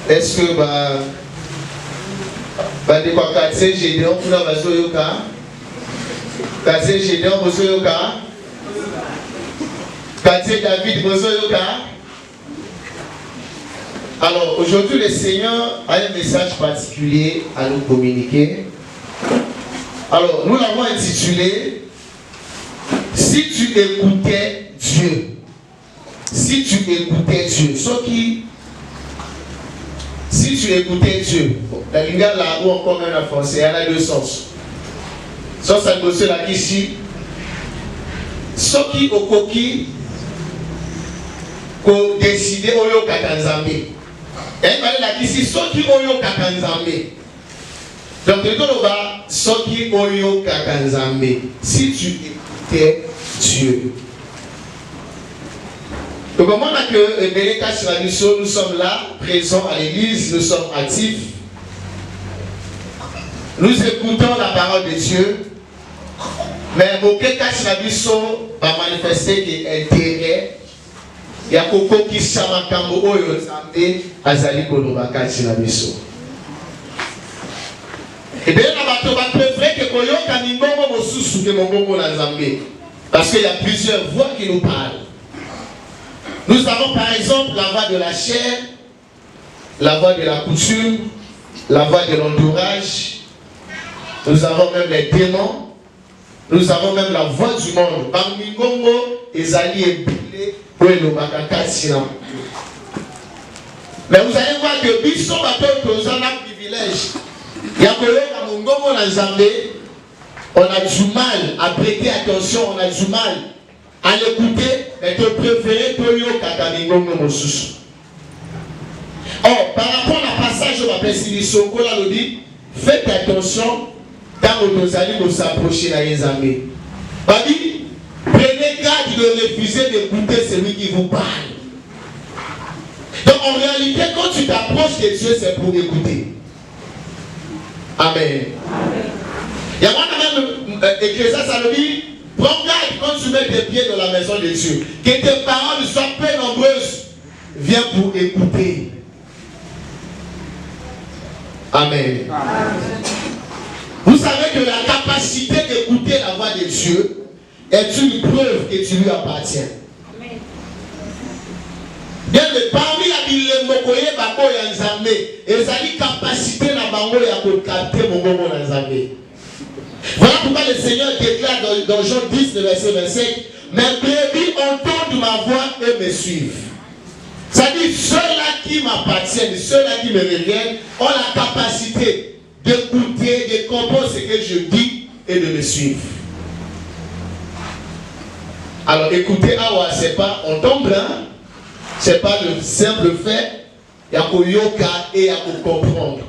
Est-ce que de quoi quartier Gédéon pour la Bazoyoka? Quartier Gédéon Bazoyoka? Quartier David Bazoyoka? Alors aujourd'hui le Seigneur a un message particulier à nous communiquer. Alors nous l'avons intitulé Si tu écoutais Dieu. Si tu écoutais Dieu. Si tu écoutais Dieu. La ligne là ou encore même en français, elle a deux sens. Soit ça me là ici. Ce qui au coquille qu'on décide au yo katanzambe. Et mal là ici ce qui au yo katanzambe. Donc le temps là ce qui au yo katanzambe. Si tu écoutais Dieu. Donc comment on a que Beleka Sirabiso, nous sommes là, présents à l'église, nous sommes actifs. Nous écoutons la parole de Dieu. Mais Beleka Sirabiso va manifester qu'il y a intérêt. Il y a Koko qui s'amakambo oyo zambe azali kolobaka Sirabiso. Et bien on va préférer que Koyo Kanimbo mosusu que Mongo la zambe. Parce qu'il y a plusieurs voix qui nous parlent. Nous avons par exemple la voix de la chair, la voix de la coutume, la voix de l'entourage. Nous avons même les démons. Nous avons même la voix du monde. Mais vous allez voir que Bisson nous avons un privilège. Il y a on a du mal à prêter attention, on a du mal à l'écouter, mais tu préfères que yo kakamingongo mosusu. Or, par rapport à la passage de ma précision, on dit, faites attention quand vous allez vous approcher à Yézamé. Babi, prenez garde de refuser d'écouter celui qui vous parle. Donc en réalité, quand tu t'approches de Dieu, c'est pour écouter. Amen. Il y a même écrit ça, ça le dit. Prends garde quand tu mets tes pieds dans la maison de Dieu. Que tes paroles soient peu nombreuses. Viens pour écouter. Amen. Vous savez que la capacité d'écouter la voix de Dieu est une preuve que tu lui appartiens. Bien, mais parmi les mokoye bako ya nzambe, ezali capacité na bango ya ko capter mon gomo na nzambe. Voilà pourquoi le Seigneur déclare dans Jean 10, le verset 25, mes brebis entendent ma voix et me suivent. C'est-à-dire, ceux-là qui m'appartiennent, ceux-là qui me reviennent, ont la capacité d'écouter, de comprendre ce que je dis et de me suivre. Alors, écoutez, c'est pas entendre, hein? C'est pas le simple fait, il y a qu'au yoka et il y a qu'au comprendre.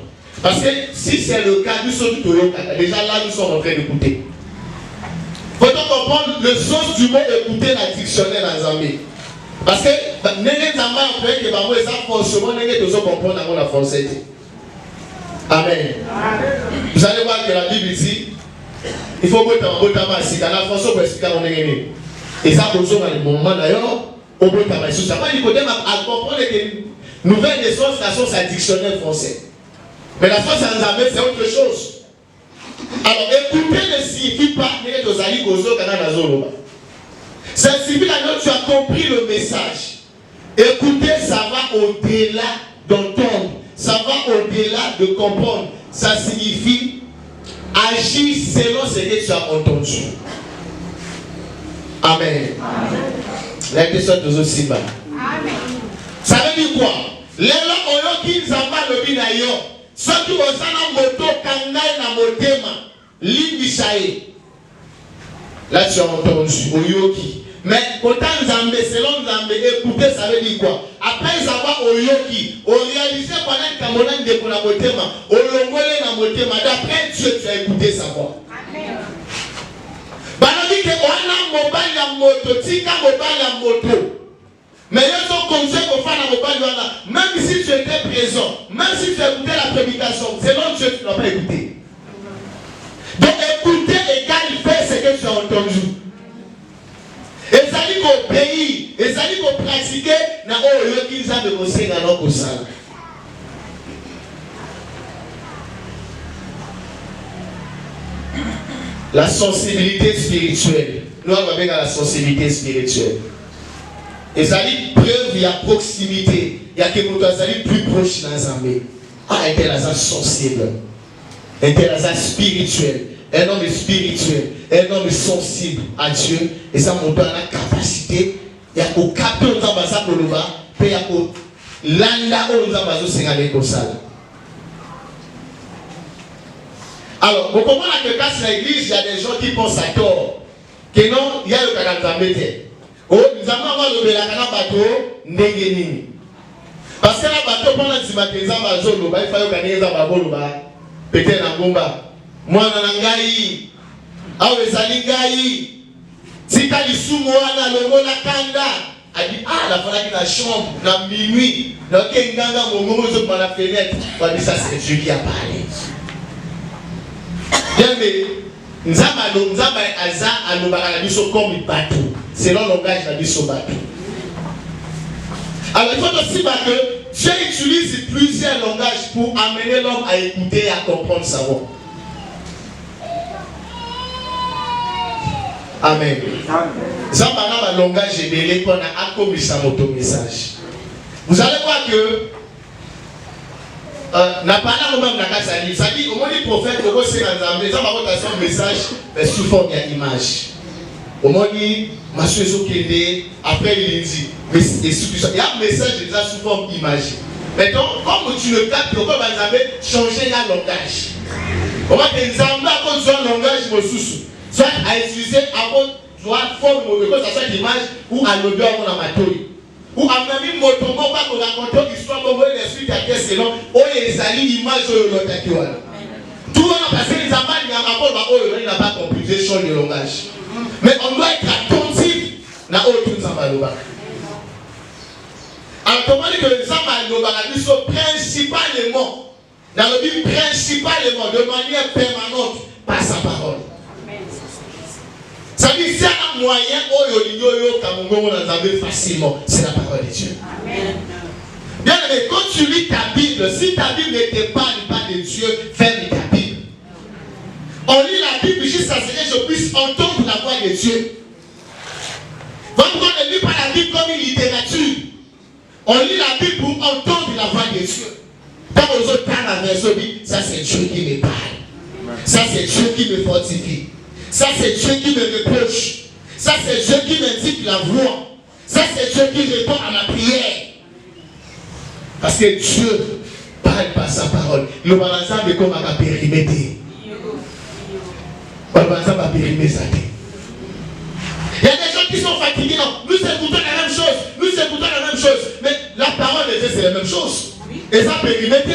Parce que si c'est le cas, nous sommes tout yoka. Déjà là, nous sommes en train d'écouter. Il faut donc comprendre le sens du mot écouter dans le dictionnaire dans Zambie. Parce que, n'est-ce pas forcément comprendre dans la français. Amen. Vous allez voir que la Bible dit, il faut que dans la français pour expliquer mon ennemi. Et ça, pour ça, le moment d'ailleurs, au bout de la français. Ça va, il faut comprendre que nouvelle naissance, c'est un dictionnaire français. Mais la France en Zambie, c'est autre chose. Alors, écouter ne signifie pas que tu as gozo kana zolo. Ça signifie que tu as compris le message. Écouter, ça va au-delà d'entendre. Ça va au-delà de comprendre. Ça signifie agir selon ce que tu as entendu. Amen. La question de Zosiba. Amen. Ça veut dire quoi? Les gens oyoki nzamba lobi na yo. Ceux qui ont un moto kangai na motema limbisaye. Là tu as entendu oyoki. Mais quand Nzambe, selon Nzambe, écouter ça veut dire quoi? Après avoir oyoki, on réalise pendant que Kamonan de la motema, on l'ongole na motema. D'après Dieu, tu as écouté sa voix. Amen. Banani que on a mobile la moto, tika mobile la moto. Mais ils ont conseillé qu'on fasse la mobile, même si tu étais présent, même si tu écoutais la prédication, selon Dieu, tu n'as pas écouté. Donc écouter égale faire ce que tu as entendu. Et ça dit qu'au pays, et ça dit qu'on pratique, na oyo qu'ils ont de conseiller dans notre salle. La sensibilité spirituelle. Nous avons bien la sensibilité spirituelle. Et ça dit preuve, il y a proximité. Il y a quelque chose qui est plus proche dans les armées. Ah, un tel hasard sensible. Un tel hasard spirituel. Un homme spirituel. Un homme sensible à Dieu. Et ça montre la capacité. Il y a qu'au capter aux ambassades pour le bas. Puis il y a qu'au landa aux ambassades sénégalais comme ça. Alors, vous comprenez que quand c'est l'église, il y a des gens qui pensent à tort. Que non, il y a le canal. Oh, nous avons le bateau, Nengenini. Parce que la bateau, pendant que tu as un bateau, il faut gagner un bateau, peut-être un bomba. Moi, Nanangaï, Awezalingaï, si tu as du sous-moi, le mot la kanda, elle dit, ah, la femme qui a la chambre, la minuit, donc il y a un moment où la fenêtre, on dit ça, c'est Dieu qui a parlé. Bien, mais. Nzamba aza alobaka na biso comme bateau. C'est le langage na biso bateau. Alors il faut aussi que Dieu utilise plusieurs langages pour amener l'homme à écouter et à comprendre sa voix. Amen. Nzamba na langage ebele qu'on a accompli moto message. Vous allez voir que n'a pas là même la casa dit ça dit au moins les prophètes au moins c'est dans les ça va un message mais sous forme d'image au moins dit monsieur Zokende après il dit mais il y a un message déjà sous forme d'image maintenant comme tu le captes pourquoi vous avez changé le langage au moins que nous avons à cause du langage mosusu soit à utiliser avant doit forme de ça soit l'image ou à l'odeur on a matori ou à même motomo pas pour raconter l'histoire comme l'esprit qui a été selon oh les alliés image de l'autre tout le monde a passé les amants il n'y a pas compris les choses de langage mais on doit être attentif na autre zambaloba alors comment dire que zambaloba a dit principalement dans le but principalement de manière permanente par sa parole. Ça veut dire qu'il y a un moyen facilement, c'est la parole de Dieu. Amen. Bien aimé, quand tu lis ta Bible, si ta Bible ne t'épargne pas de Dieu, ferme ta Bible. On lit la Bible jusqu'à ce que je puisse entendre la voix de Dieu. Donc on ne lit pas la Bible comme une littérature. On lit la Bible pour entendre la voix de Dieu. Quand on entend la version, ça c'est Dieu qui me parle. Ça c'est Dieu qui me fortifie. Ça c'est Dieu qui me reproche. Ça c'est Dieu qui m'indique la voie. Ça c'est Dieu qui répond à ma prière. Parce que Dieu parle par sa parole. Le balançant est comme un périmètre. Le balançant va périmer sa tête. Il y a des gens qui sont fatigués. Non, nous écoutons la même chose. Nous écoutons la même chose. Mais la parole de Dieu c'est la même chose. Et ça périmètre.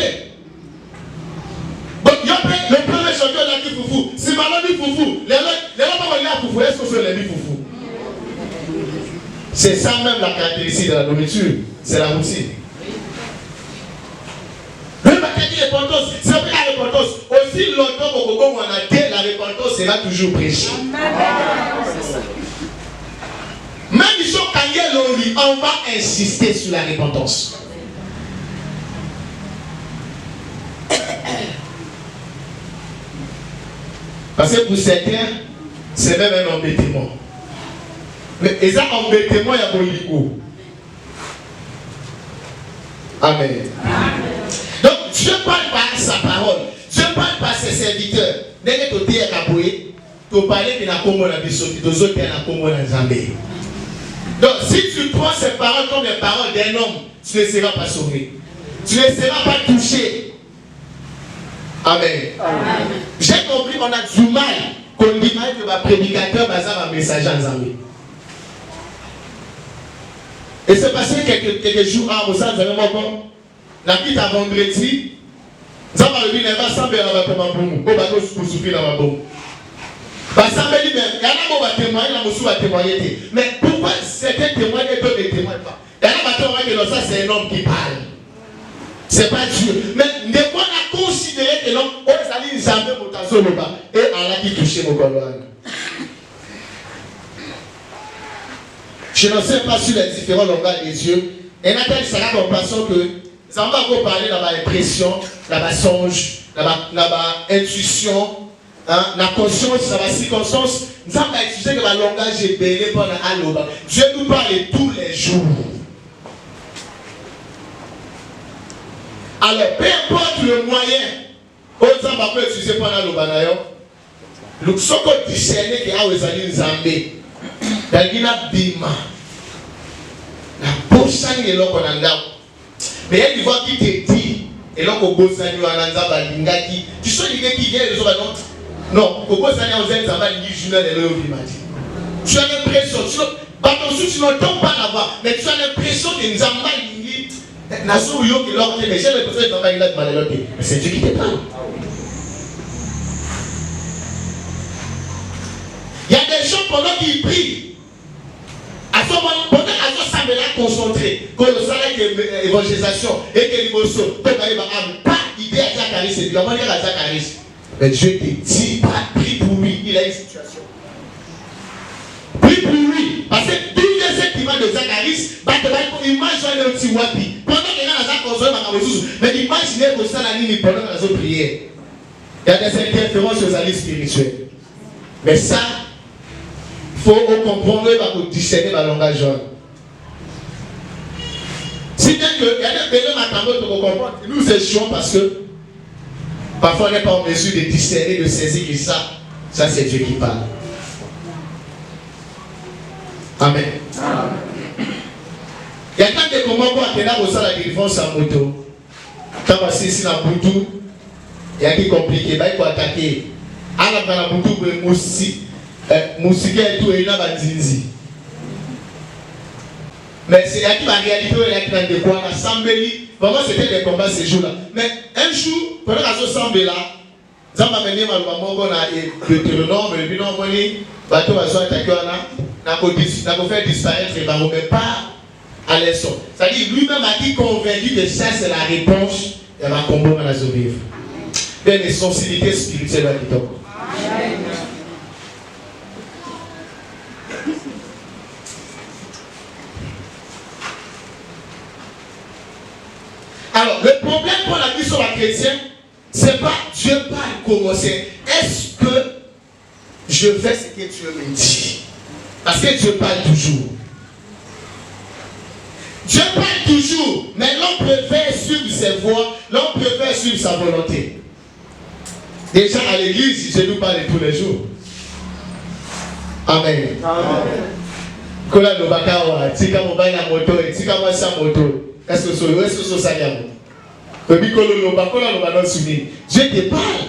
Le premier champion là qui foufou, si malon dit foufou, les gens pas venir à foufou, est-ce que c'est les dit foufou? C'est ça même la caractéristique de la nourriture, c'est la routine. Le matin dit repentance, c'est vrai la repentance. Aussi longtemps qu'on a dit la repentance sera toujours prêchée. Même si on va insister sur la repentance. Parce que pour certains, c'est même un embêtement. Mais et ça, embêtement, il y a bon lico. Amen. Donc, Dieu parle par sa parole. Dieu parle par ses serviteurs. Dès que tu es à Kaboué, tu parles de la Congo na Bissoti, tu es à la Congo na Zambé. Donc, si tu prends ces paroles comme les paroles d'un homme, tu ne seras pas sauvé. Tu ne seras pas touché. Amen. Amen. J'ai compris qu'on a du mal qu'on dit mal que ma prédicateur bazar un message en Zambie. Et c'est passé quelques jours à Moussa, vous avez mon la petite à vendredi, Zamba le dit, il va s'embêter dans ma bombe, au bateau pour souffrir dans ma bombe. Parce que lui même, il y en a qui vont témoigner, il y en a qui vont témoigner. Mais pourquoi certains témoignent et d'autres ne témoignent pas? Il y en a qui vont dire que ça c'est un homme qui parle. C'est pas Dieu. Mais on a considéré que l'homme, on s'allie jamais mon tasso le bas. Et Allah qui touchait mon colonne. Je ne sais pas sur les différents langages des dieux. Et on a telle compassion que ça va encore parler dans ma impression, dans ma songe, dans ma intuition. la conscience, dans la circonstance, nous avons utilisé que le langage est béni pendant l'aloba. Dieu nous parle tous les jours. Alors, peu importe le moyen, autant on peut utiliser pendant l'aloba. Le ce qu'on discerne qui a aux alliés Zambé, dans l'ina bima, la pochane est là qu'on a. Mais il y a des fois qui te dit, et là qu'on bosse à nous en Anza Balingaki, tu sais l'idée qui vient de ça, non, Koko Sani a osé Zamba Ligi Journal et l'Eau Bimati. Tu as l'impression, tu n'entends pas là-bas, mais tu as l'impression que Zamba Ligi, Nassou Yo qui l'a mais j'ai l'impression que Zamba Ligi l'a demandé, mais c'est Dieu qui te parle. Il y a des gens pendant qu'ils prient, à ce moment, pendant qu'ils sont concentrés, quand le salaire de l'évangélisation et que l'émotion, pas idée à Zacharie, c'est bien, on va dire à Zacharie. Mais Dieu te dit, prie pour lui, il a une situation. Prie pour lui, parce que tout cette image de Zacharie, imagine un petit wapi. Pendant qu'il y a un Zacharie, mais imaginez que ça la nuit pendant la prière. Il y a des interférences aux alliés spirituels. Mais ça, il faut comprendre et pour discerner le langage jaune. Si bien que, il y a des belles matambos pour comprendre, nous échouons parce que parfois on n'est pas en mesure de discerner, de saisir que ça c'est Dieu qui parle. Amen. Il y a tant de comment on a pour ça la défense en moto. Quand on est ici dans Boutou, il y a qui compliqué, il faut attaquer. À la Boutou, Moussika et tout, et il y a Banzinzi. Mais c'est là qui va réalité, il y a qui dans des coins, la Sambeli. Vraiment, c'était des combats ces jours-là. Mais un jour, pendant que ça semble là, ça m'a mené à Deutéronome, mais puis non, on dit, bateau va se attaquer, on a fait disparaître les barreaux, mais pas à leçon. C'est-à-dire, lui-même a dit convaincu que ça, c'est la réponse de ma combat dans la zone. Bien, les sensibilités spirituelles à l'époque. Alors, le problème pour la vie sur la chrétienne, c'est pas Dieu parle comment c'est. Est-ce que je fais ce que Dieu me dit? Parce que Dieu parle toujours. Dieu parle toujours, mais l'homme préfère suivre ses voies, l'homme préfère suivre sa volonté. Déjà à l'église, je nous parle tous les jours. Amen. Kola no bakawa, tika mobile na moto, tika mwasa moto. Qu'est-ce que c'est ça? Dieu te parle.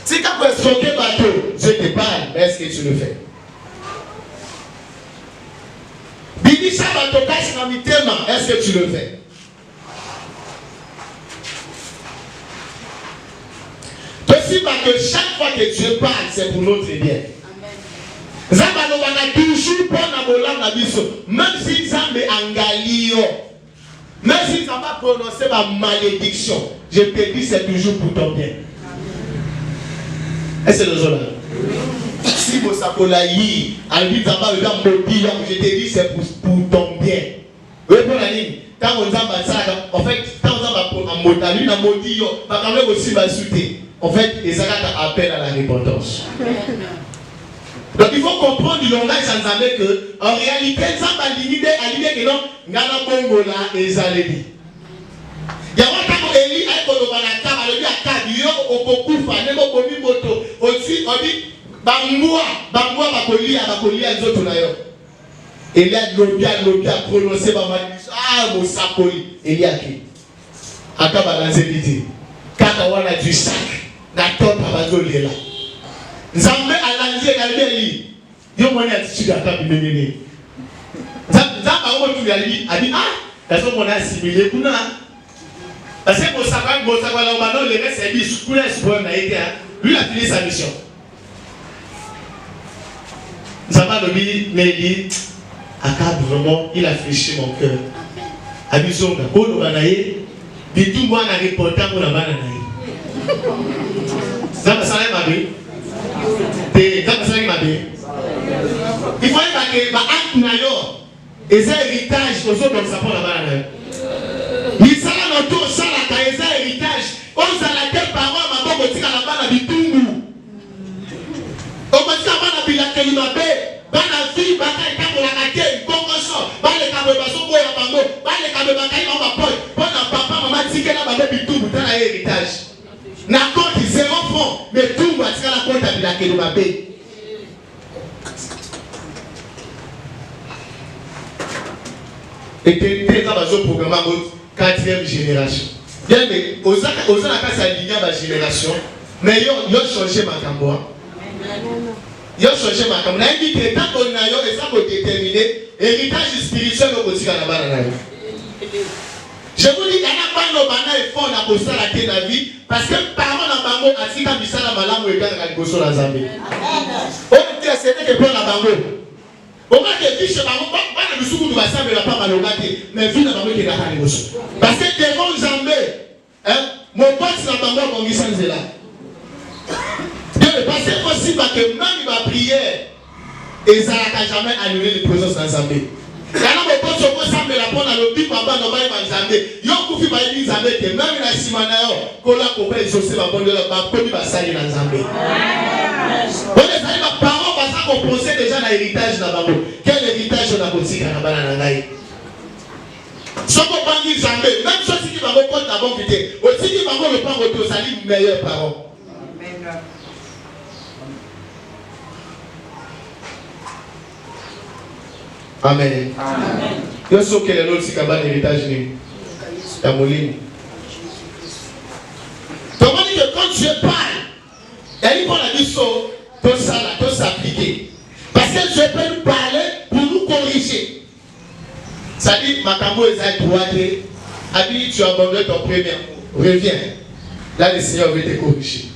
Si tu as escroqué bateau, Dieu te parle, mais est-ce que tu le fais? Bibi ça bateau casse dans mi thème, est-ce que tu le fais? Possible que chaque fois que Dieu parle, c'est pour notre bien. Zambano wana toujours pour na bolam na biso, même si Zambé angalio. Même si ça va prononcer ma malédiction, je te dis c'est toujours pour ton bien. Est-ce que c'est le jour là? Si vous savez, je te dis c'est pour ton bien. Oui, pour la ligne. Quand on a ça, en fait, quand on a maudit, en fait, les Arabes appellent à la repentance. Donc il faut comprendre du langage sans savoir que en réalité, ça va limiter à l'idée que non, Ngana Bongola et Zalebi. Il y a un temps où Eli a été à Kabio, au Kokufa, Nebo Komi Moto, aussi, on dit, Bamboua, Bakoli, à Zotunayo. Eli a lobia prononcé, ah, Moussapoli, Eli a qui? Akaba Zélidi, Kakawana du sac, Nato Pabazolela. Nzambe alanzie galibeli yo mwana atitude akabimene nzamba omuntu yali abi yaso mona assimilé kuna parce que Mosaka la obano le reste est dit kuna espoir na été lui a fini sa mission. Nzamba lobi meli akab vraiment il a fléchi mon cœur abisonga ko lo banaye bitu mwana reporter ko na bana naye nzamba sala mabe. Il faut que ma acte nayo et héritage aux autres ça prend la balle. Il s'en a autour ça la héritage. On s'en a quel parent ma bonne tika la balle bakai on va pas papa maman dit que là ba tout dans l'héritage. Na compte 0 francs mais tout va tirer la compte à la que de ma paix. Et que quand bazo programme 4e génération. Bien mais aux la casa ligne ba génération mais yo changer ma cambo. Yo changer ma cambo. Na dit que tant qu'on a yo et ça pour déterminer héritage spirituel au quotidien na bana na yo. Je vous dis, il y a pas de bana et fond à poster la vie parce que parents na bango atika bisala malamu et bien la goso la zambe. On dit c'est que pour la bango. On va te fiche bango pas na bisuku ba sambe la pas malogate mais vie na bango qui na la goso. Parce que devant zambe hein mon pote na bango bongi sans là. Parce que possible que même ma prière et ça n'a jamais annulé les présences dans zambe. Quand on peut se ensemble la bonne à l'objet papa non pas Zambé yo kufi ba yi Zambé que même na simana yo kola ko ba exaucer ba bonne la ba komi ba sali na Zambé on est allé ma parents parce qu'on pensait déjà na héritage na bango quel héritage on a possible na bana na ngai soko bangi Zambé même chose qui va ko compte avant vite aussi qui va ko le prendre au sali meilleur parent. Amen. Amen. Yo so que l'autre si kabane héritage ni ya molimo. Donc on dit que quand Dieu parle, il faut la dire tout ça là, tout s'appliquer. Parce que Dieu peut nous parler pour nous corriger. Ça dit makambo ezai droite, a dit tu abandonnes ton premier amour, reviens. Là le Seigneur veut te corriger.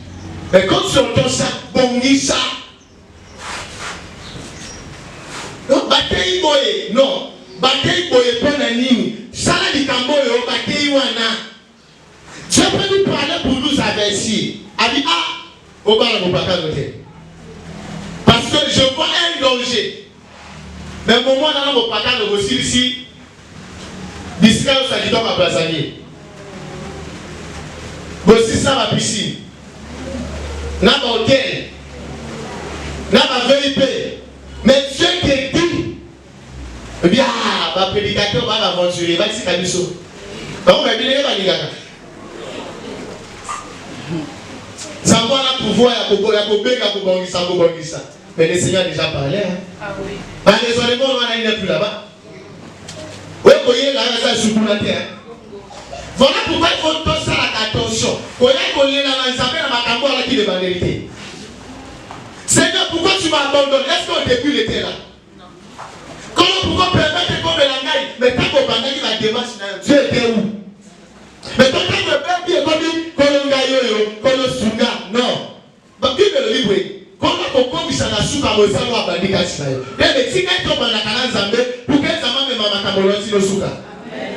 Mais quand tu entends ça, bongi ça. Non, bataille boye, non. Bataille boye pas na nini. Sala di kamboyo, bataille wana. Dieu peut nous parler pour nous avertir. A dit, ah, au bas la bopaka noté. Parce que je vois un danger. Mais au moment où on bopaka no aussi ici, biscal ça dit dans ma blasanier. Bossi ça ma piscine. N'a pas hôtel. N'a pas VIP. Mais Dieu te dit, eh bien, ma prédicateur va m'aventurer, va dire Kabiso. Comment va bien aller ça va la pouvoir, mais le Seigneur a déjà parlé. Ah oui. Désolé, on n'est plus là-bas. Oui, vous voyez, là, ça sur la terre. Voilà pourquoi il faut tout ça attention. Quand il y a la qui est la vérité. Seigneur, pourquoi tu m'as abandonné? Est-ce qu'au début il était là? Non. Comment pourquoi permettre qu'on me la gagne? Mais quand on va gagner la démarche, Dieu était où? Mais quand on me dit qu'on le gagne, qu'on le sunga, non. Donc il me le livre. Quand on commence à la soupe à Moïse, on va bandir Kachina. Et si quelqu'un va la Zambé, pour qu'elle s'amène même à Makamolon, si le souka.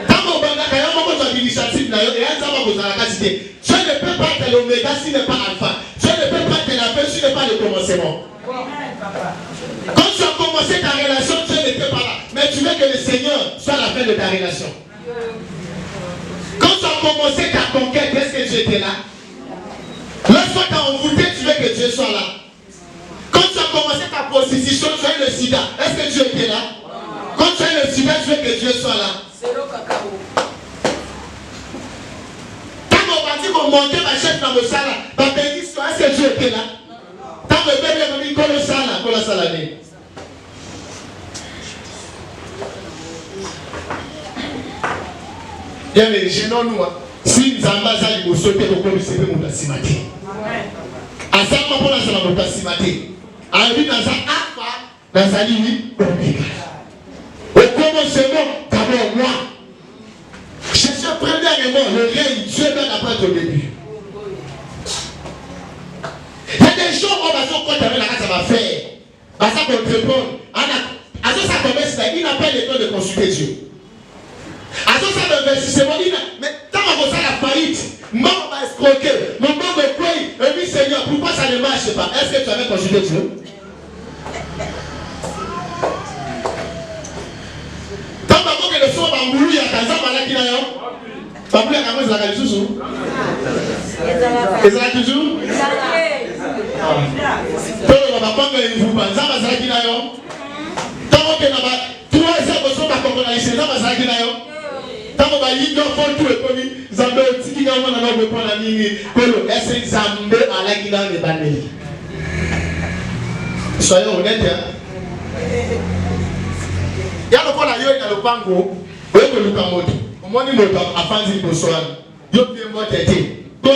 Quand on va la Kaya, on va l'initiative, et elle va vous la casiter. Je ne peux pas être l'oméga s'il n'est pas alpha. Je ne peux pas te la faire s'il n'est pas le commencement. Quand tu as commencé ta relation, tu n'étais pas là. Mais tu veux que le Seigneur soit la fin de ta relation. Quand tu as commencé ta conquête, est-ce que Dieu était là? Lorsque tu as envoûté, tu veux que Dieu soit là. Quand tu as commencé ta prostitution, tu as eu le sida, est-ce que Dieu était là? Quand tu as eu le sida, tu veux que Dieu soit là. On dit qu'on montait ma chef dans le salon. Est-ce que Dieu était là? Quand le bébé m'a dit qu'on le salon, bien mais gênons-nous. Si Zambaza lui sauter au corps du CP, nous avons simati. À ça, on va prendre la simati. À lui, dans un alpha, dans un limite, au commencement, d'abord moi. Cherchez premièrement le règne, Dieu donne après au début. Il y a des gens qui vont quand la ça va faire. À ça qu'on répond. À ça commence là, il n'a pas le temps de consulter Dieu. À ça d'investissement, mais tant qu'on a la faillite, maman va escroquer, maman va payer, et puis Seigneur, pourquoi ça ne marche pas? Est-ce que tu avais consulté Dieu? Tant que le son va mourir, il y a un malade qui n'a pas. Papa, il y a quand même la toujours. Et ça toujours? Tant que papa ne vous pas, ça va qui n'a pas. Tant que n'a pas 3 heures de son par contre, ça va qui n'a pas. Tant Tant va y faire tout le commis, Zambé Tiki Gaman n'a pas besoin d'amener Kolo. Est-ce que Zambé à la guidance de Baneli? Soyons honnêtes, hein. Il y a le point à Yoï dans le Pango, où est-ce que nous avons au moins nous avons afin de nous soigner. Yo bien moi t'aider. Toi,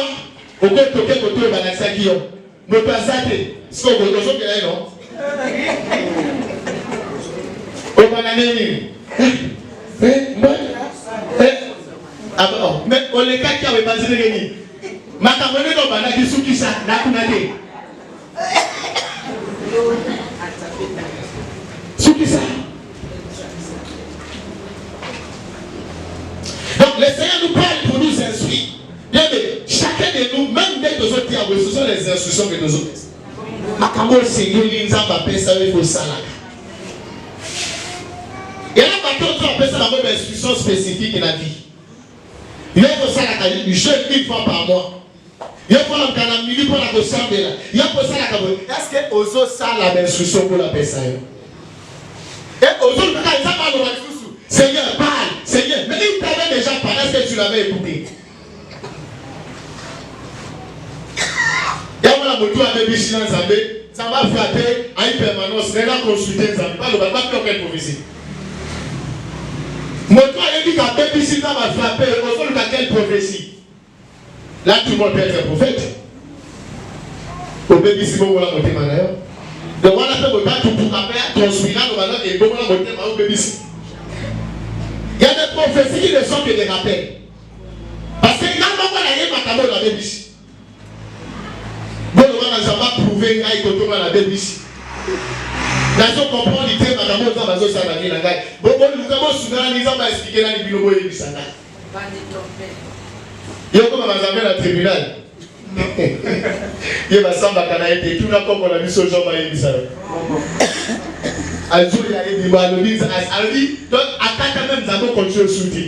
au côté de côté de la sac qui ont, me passer. Ce qu'on veut, nous sommes non. Au bananier. Mais on les cas qui avaient pas de gagner. Ma camarade dans bananier sous qui ça, n'a pas été. Sous qui ça. Donc le Seigneur nous parle pour nous instruire. Bien, mais chacun de nous, même dès que nous avons ce sont les instructions que nous avons. Makamo Seigneur, l'Inza Papé, ça il faut ça là. Et là, maintenant, on appelle ça la même instruction spécifique dans la vie. Il faut ça là, je jeûne une fois par mois. Il faut la canamini pour la conscience là. Il faut ça là. Est-ce que aux autres ça la instruction pour la personne? Et aux autres, quand ils parlent de Seigneur, parle, Seigneur. Mais il t'avait déjà parlé, est-ce que tu l'avais écouté? Il y a la moto avec Bichina Zambé, ça va frapper à une permanence, rien à consulter Zambé, pas le bas, pas aucune prophétie. Moto a dit qu'à Bichina va frapper, on sait quelle prophétie. Là, tout le monde peut être prophète. Au bébé, si vous voulez la montée, maintenant. Donc, on a fait le temps pour faire transmettre le malheur et bon, la montée, au bébé. Il y a des prophéties qui ne sont que des rappels. Parce que quand on va aller à la bébé, bon, on va prouver qu'il y a la bébé. Nous comprendre l'idée de la bébé dans la zone de la vie. Bon, nous avons souvent expliqué dans les bilobo et les sandales. Il y a comme la tribunal. Il y a Samba Kanaïté, tout le monde a vu ce genre de ça. Donc, attaque même d'abord contre le soutien.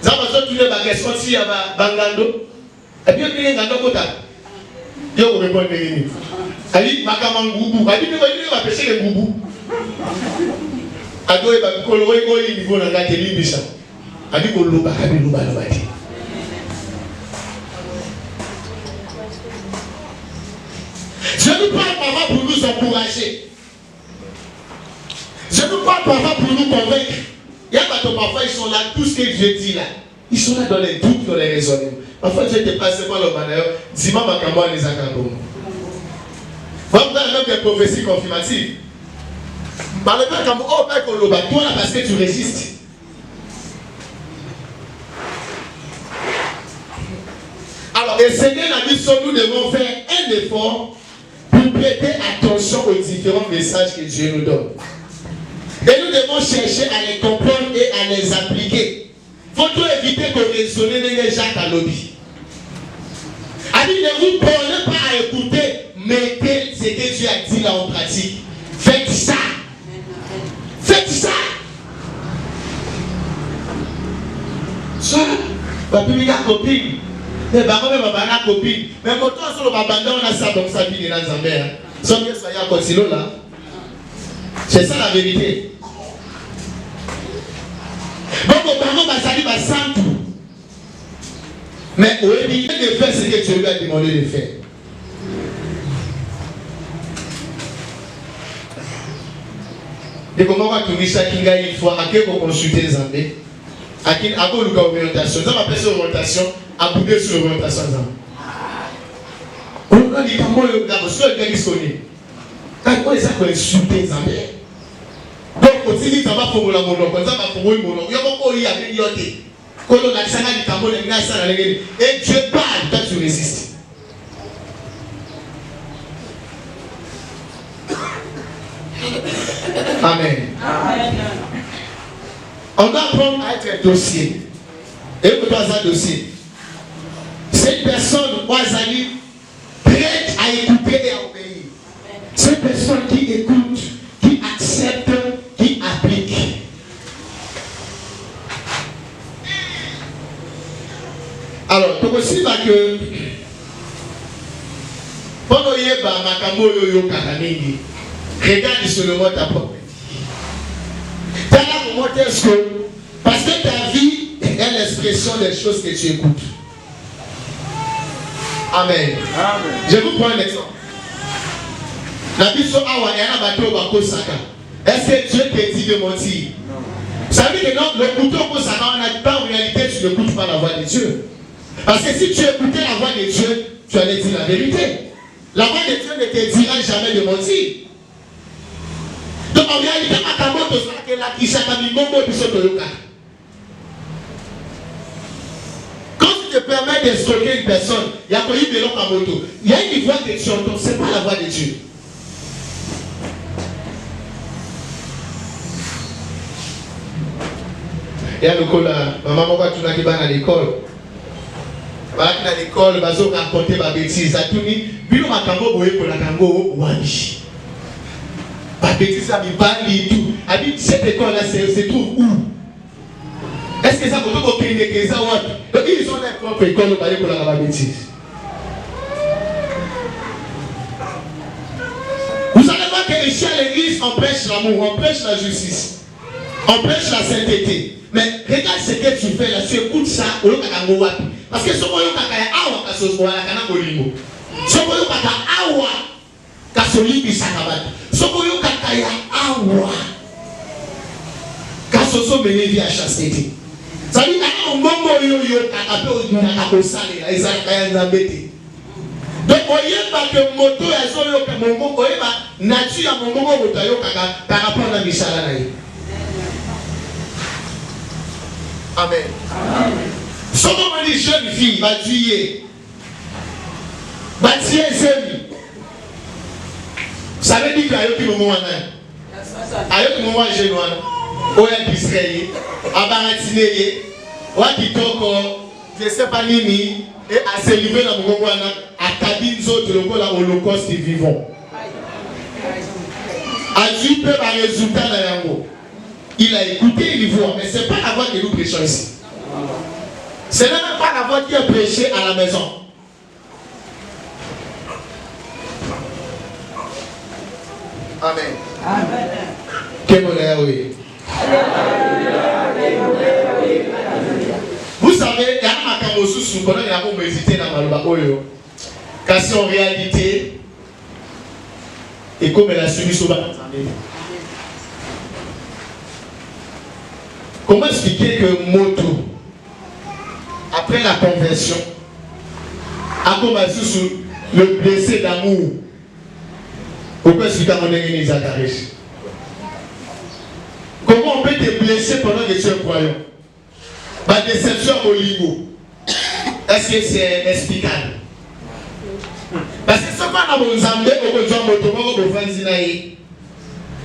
Ça va tout le bagage si il y a Bangando. Et puis il y a un Kota. Il y a un répondre. Ali Makamangoubou. Ali il va pêcher les goubou. Ado il va colorer au niveau de la télévision. Ali Koloba, Kabilouba, Lobati. Je nous parle parfois pour nous encourager. Je nous parle parfois pour nous convaincre. Il y a pas de parfois ils sont là, tout ce que Dieu dit là. Ils sont là dans les doutes, dans les raisonnements. Parfois Dieu te passe par le malheur. Dis-moi ma caméra les accords. Vous avez même des prophéties confirmatives. Par le père comme oh père Koloba, toi là parce que tu résistes. Alors le Seigneur a dit que nous devons faire un effort pour prêter attention aux différents messages que Dieu nous donne. Et nous devons chercher à les comprendre et à les appliquer. Il faut tout éviter qu'on raisonne les Jacques à lobby. Ali, ne vous prenez pas à écouter, mettez ce que Dieu a dit là en pratique. Faites ça. Faites ça. Ça, ma publique a copine. Mais bah même ma copine. Mais quand on sur le babanda on a ça donc ça vit dans la Zambie. Sans bien soyez à continuer là. C'est ça la vérité. Donc au parent va salir va sans tout. Mais au début de faire ce que Dieu lui a demandé de faire. Et comment on va tourner ça qu'il y a une fois à qui on consulter Zambé. À qui à quoi l'orientation. Ça m'appelle sur l'orientation. À bouder sur l'orientation. On a dit comment le gars, soit le gars qui se connaît. Quand ils ont insulté Zambé. Donc, on dit que ça va faire la mono, ça va faire le mono. Il y a beaucoup de gens qui ont dit que ça va faire le mono. Et Dieu parle, toi tu résistes. Amen. Amen. On doit apprendre à être un dossier. Et vous doit un dossier. Cette personne, Ouazali, prête à écouter et à obéir. Cette personne qui écoute, qui accepte, qui applique. Alors, tu aussi pas que pendant qu'il y a Makambo Yoyo Kakanegi, regarde seulement ta propre. comment est-ce que... Parce que ta vie est l'expression des choses que tu écoutes. Amen. Amen. Je vous prends un exemple. La Bible sur Awa et Anabato Bako Saka. Est-ce que Dieu te dit de mentir? Ça veut dire que non, le couteau pour Saka, on n'a pas en réalité, tu n'écoutes pas la voix de Dieu. Parce que si tu écoutais la voix de Dieu, tu allais dire la vérité. La voix de Dieu ne te dira jamais de mentir. Donc en réalité, Makamoto Saka, la Kishaka, Mimongo, Bisotoyoka. Quand tu te permets de stocker une personne, il y a connu de l'Okamoto. Il y a une voix que tu entends, ce n'est pas la voix de Dieu. Il y a le cola, maman va tout le monde à l'école. À l'école, ils vont raconter ma bêtise. À tout le monde, puis on va cambo pour la cambo wani. Ma bêtise, ça me parle et tout. A dit cette école là, se trouve où? Est-ce que ça peut pas que ça ou donc ils ont leur propre école pour la bêtise. Vous allez voir que ici à l'église empêche l'amour, empêche la justice, empêche la sainteté. Mais regarde ce que tu fais là, tu écoutes ça, parce que ce qu'on a fait, awa kasosboa la kana bolingo. Ce qu'on a fait, awa kasolibi sakabat. Ce qu'on a fait, awa kasoso menevi à chasteté. Ça dit que momo yo kakape nakakosale la ezalaka ya nzambete. Donc oyeba que moto ya soyo ka momo oyeba nature ya momo moto yo kaka par rapport na misala na ye. Amen. Ce qu'on dit jeune fille, va tuer. Va tuer ses. Ça veut dire qu'il y a un moment un moment jeune, on est distrait, abaratiner, on a dit je sais pas nini, et à se lever dans mon moment à cabine autres le la holocauste vivant. A Dieu peut avoir résultat dans yango. Il a écouté, il voit, mais ce n'est pas la voix que nous prêchons ici. Ce n'est même pas la voix qui est prêchée à la maison. Amen. Amen. Vous savez, il y a un macamosu sous pendant qu'il y a un hésité dans Malouba Oyo. Car si en réalité, et comme elle a suivi sur la comment expliquer que Moto, après la conversion, a commencé sur le blessé d'amour? Pourquoi expliquer mon ennemi Zacharie? Comment on peut te blesser pendant que tu es croyant? Ma déception au niveau. Est-ce que c'est explicable? Parce que ce qu'on a besoin de faire, on a besoin de faire.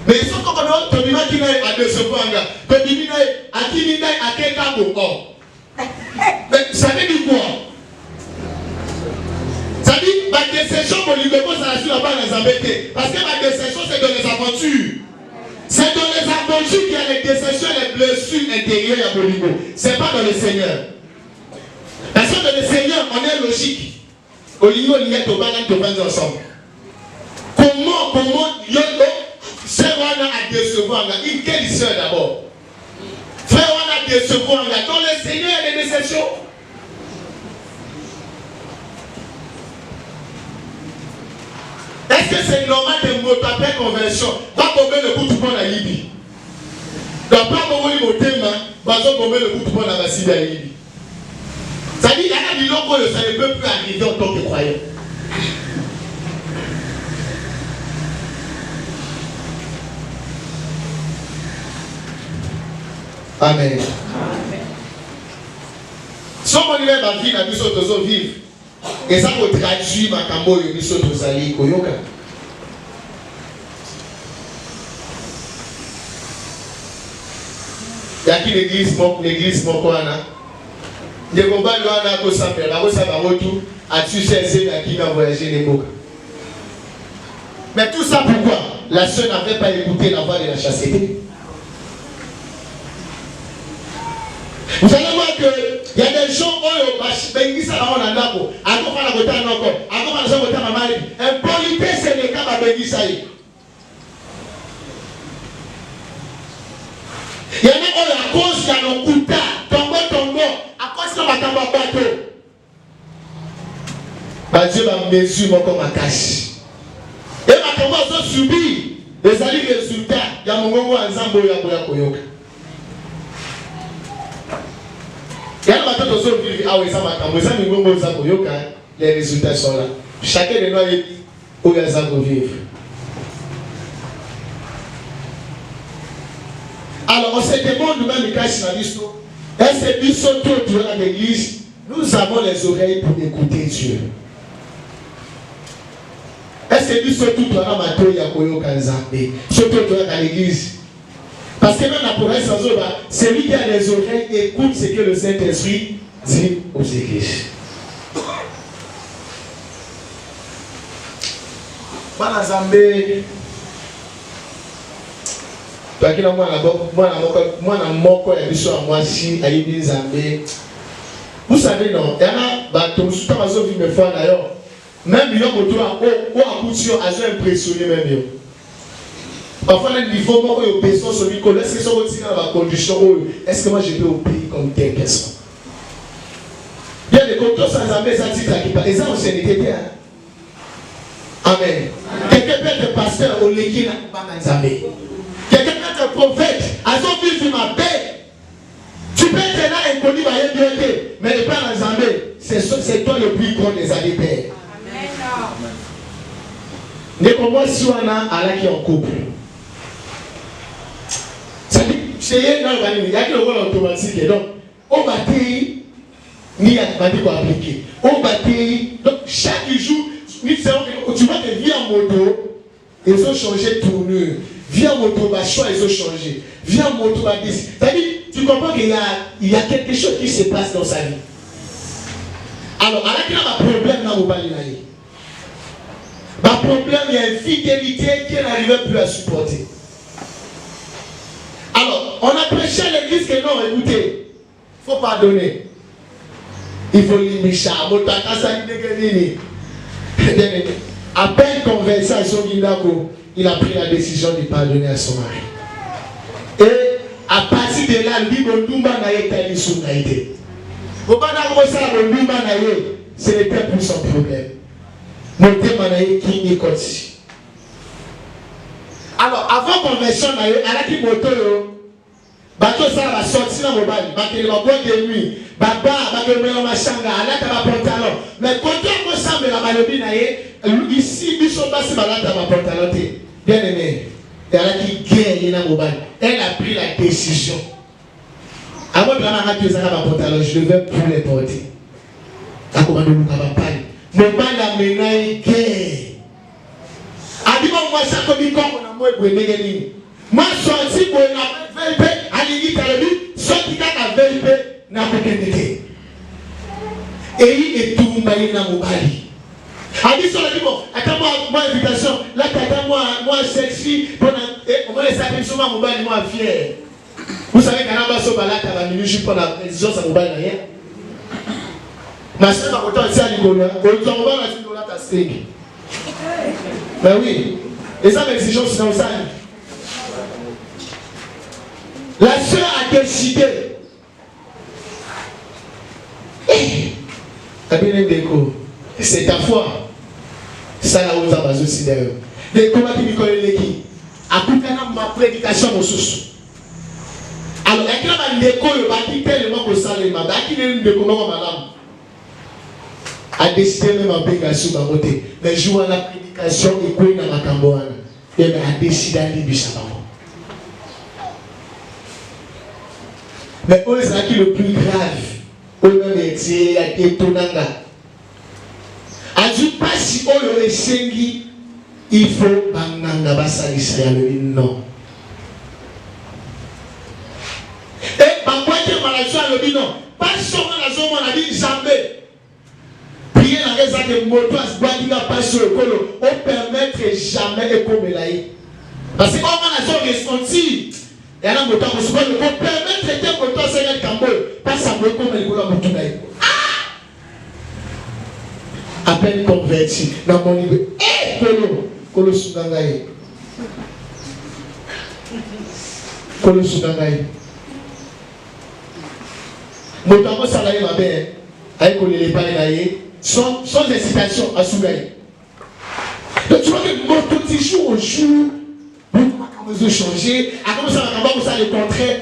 Mais ils sont comme un autre, qui n'a pas de secours, qui n'a pas de secours. Mais ça veut dire quoi? Ça veut dire que ma déception, mon livre, ça ne pas les embêter. Parce que ma déception, c'est dans les aventures. C'est dans les aventures qu'il y a les déceptions et les blessures intérieures à Boligo. Ce n'est pas dans le Seigneur. Parce que dans le Seigneur, on est logique. Boligo, il y a tout le monde ensemble. Comment, frère, on a décevoir, quelle sœur d'abord? Frère, on a décevoir, dans le Seigneur, il y a des déceptions. Est-ce que c'est normal de moto après conversion? Pas tomber le coup de poing à Libye. Donc, pas tomber le thème, pas tomber le coup de poing à la Syrie à Libye. Ça dit, il y a des gens que ça ne peut plus arriver en tant que croyant. Amen. Si on va la vie, la vie de vivre. Et ça vous traduit ma cambo et mission de Zali Koyoka. Il y a qui l'église Mokoana. Les combats de l'Anna Kosamper, la Rosa Barotou, a tué celle qui a voyagé les Moka. Mais tout ça pourquoi? La sœur n'avait pas écouté la voix de la chasteté. Vous allez voir qu'il y a des gens qui ont impolité, c'est le cas de Il y en a qui à cause de l'okuta, tombo, à cause de la bateau. Dieu va mesurer comme un cache. Et ma tombe subi les alliés résultats. Il y a mon moment en Zambo ya koyoka. Il y a un bateau qui vivre. Ah oui, ça va quand ça me moment za koyoka. Les résultats sont là. Chacun de nous a dit où il y a Zambo vivre. Alors on se demande même cache dans l'histoire. Est-ce que nous sommes tous dans l'église? Nous avons les oreilles pour écouter Dieu. Est-ce que nous sommes tous dans la mato ya koyoka Nzambe? Surtout dans l'église. Parce que même la promesse sans eau, celui qui a les oreilles écoute ce que le Saint-Esprit dit aux églises. Bana Nzambe. Parce que moi, vous savez, non, il y en a d'ailleurs. Même il y a impressionné même. Parfois, il faut que les personnes se disent est-ce que sont dans la condition est-ce que moi je peux au pays comme telle personne? Il y a des contrôles sans armée, ça dit qui parlent. Et ça, c'est des bien. Amen. Quelqu'un peut être pasteur au Léguin, quelqu'un peut être prophète, à son fils, ma paix. Tu peux être là inconnu, mais le Père Nzambe, c'est toi le plus grand des années père. Mais comment si on a Allah qui est en couple? C'est-à-dire, chez il y a quelque chose automatique. Donc, au bâti, il y a des quoi appliquer. Au bâti, donc chaque jour, tu vois que vie en moto, ils ont changé de tournure. Vie en moto, choix, ils ont changé. Vie en moto, c'est-à-dire, tu comprends qu'il y a quelque chose qui se passe dans sa vie. Alors, Allah qui a un problème dans le bali. Ma problème, il y a une fidélité qu'elle n'arrivait plus à supporter. Alors, on a prêché à l'église que non, écoutez, il faut pardonner. Il faut limiter. À peine conversé à son guinako, il a pris la décision de pardonner à son mari. Et à partir de là, lui, ce n'était plus son problème. Alors, avant conversion, elle a dit moto, bateau ça va sortir dans le bal, il va boire de nuit, baba, va machanga, elle a pantalon. Mais quand on ça, mais la malobie ici, ils sont passés par là dans ma pantalon. Bien aimé, elle a dit gagne dans le bal. Elle a pris la décision. Avant de la marque de ma pantalon, je devais plus les porter. À comment nous avons parlé. Mon mal a mené guerre. A dit moi ça comme comme on a moi boué moi sorti pour la vérité à l'île Caraïbe sorti à la vérité n'a pas été. Et il est tout maillé dans mon bali. A dit sur le bon attends moi invitation là t'attends moi sexy pour on va les sacrifier sur mon bali moi fier. Vous savez qu'à la base au balak à la minute je prends la décision ça mon bali rien. Ma soeur m'a content ici à l'Igola. On va la Igola ta steak. Ben oui. Et ça, l'exigence, c'est dans ça. La soeur a décidé. C'est ta foi. Ça, là, on a aussi d'ailleurs. Les combats qui me connaissent l'équipe. À tout cas, ma prédication, mon sous. Alors, il y a des écoles qui tellement que ça, les madame, qui n'est pas de comment, madame. A décidé même en bégassou dans côté. Mais joue à la prédication et quoi dans ma camboane. Et bien a décidé à l'île du mais où est-ce qui le plus grave? Où même est-il à Etonanga? A dit pas si on le sengi, il faut bananga basalisa ya le non. Et bangoite maladie à le non. Pas seulement la zone on a dit jamais. Prier la raison que motos bois pas sur le colo, on permettre jamais de commélayer. Parce que quand on a son ressenti, et là motos on permettre que motos s'aille cambo, pas ça me comme le colo moto naï. À peine converti dans mon niveau. Colo soudangaï. Colo soudangaï. Motambo Salaye ma belle, avec on les palais sans incitation à Sougaï. Donc tu vois que mon petit jour au jour, comment vous changer, à comment ça va le contraire.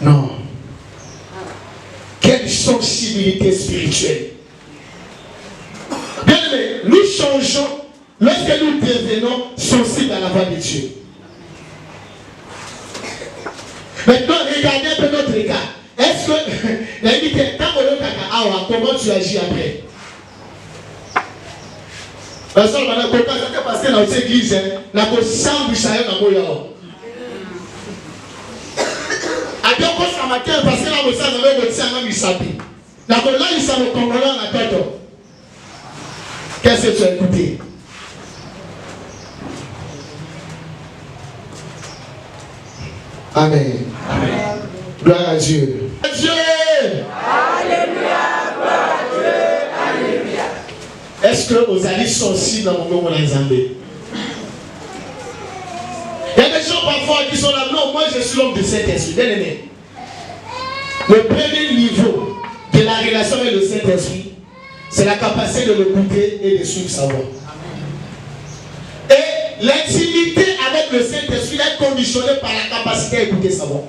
Non. Quelle sensibilité spirituelle. Bien aimé, nous changeons lorsque nous devenons sensibles à la voix de Dieu. Maintenant, regardez un peu notre cas. Est-ce que, comment tu agis après? Parce que dans cette église, nous avons 100 bouchailles dans le monde. Parce que là, vous savez, vous avez misapi. Là, ils sont au Congolais en attendant. Qu'est-ce que tu as écouté? Amen. Amen. Gloire à Dieu. Dieu. Alléluia. Gloire à Dieu. Alléluia. Est-ce que vous allez sensibles dans mon moment dans Zambé? Il y a des gens parfois qui sont là. Non, moi je suis l'homme de Saint-Esprit. Bien aimé. Le premier niveau de la relation avec le Saint-Esprit, c'est la capacité de l'écouter et de suivre sa voix. Et l'intimité avec le Saint-Esprit est conditionnée par la capacité à écouter sa voix.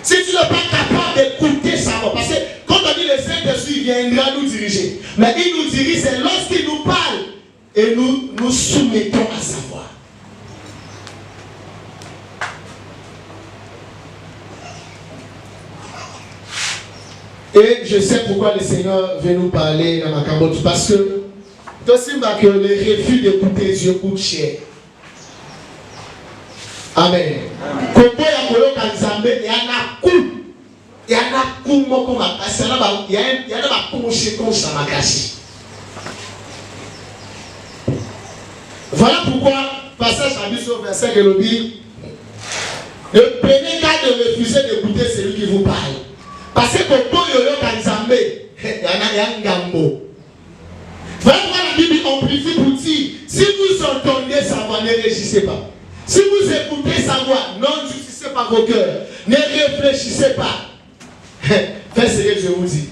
Si tu n'es pas capable d'écouter sa voix, parce que quand on dit le Saint-Esprit viendra nous diriger, mais il nous dirige, c'est lorsqu'il nous parle et nous nous soumettons à sa voix. Et je sais pourquoi le Seigneur veut nous parler dans ma camotte. Parce que le refus d'écouter Dieu coûte cher. Amen. Amen. Voilà pourquoi, passage à Bible au verset que le dit, ne prenez qu'à de refuser d'écouter celui qui vous parle. Parce que quand il y a un gambo. Voilà pourquoi la Bible amplifie pour dire, si vous entendez sa voix, ne réagissez pas. Si vous écoutez sa voix, n'endurcissez pas vos cœurs. Ne réfléchissez pas. Faites ce que je vous dis.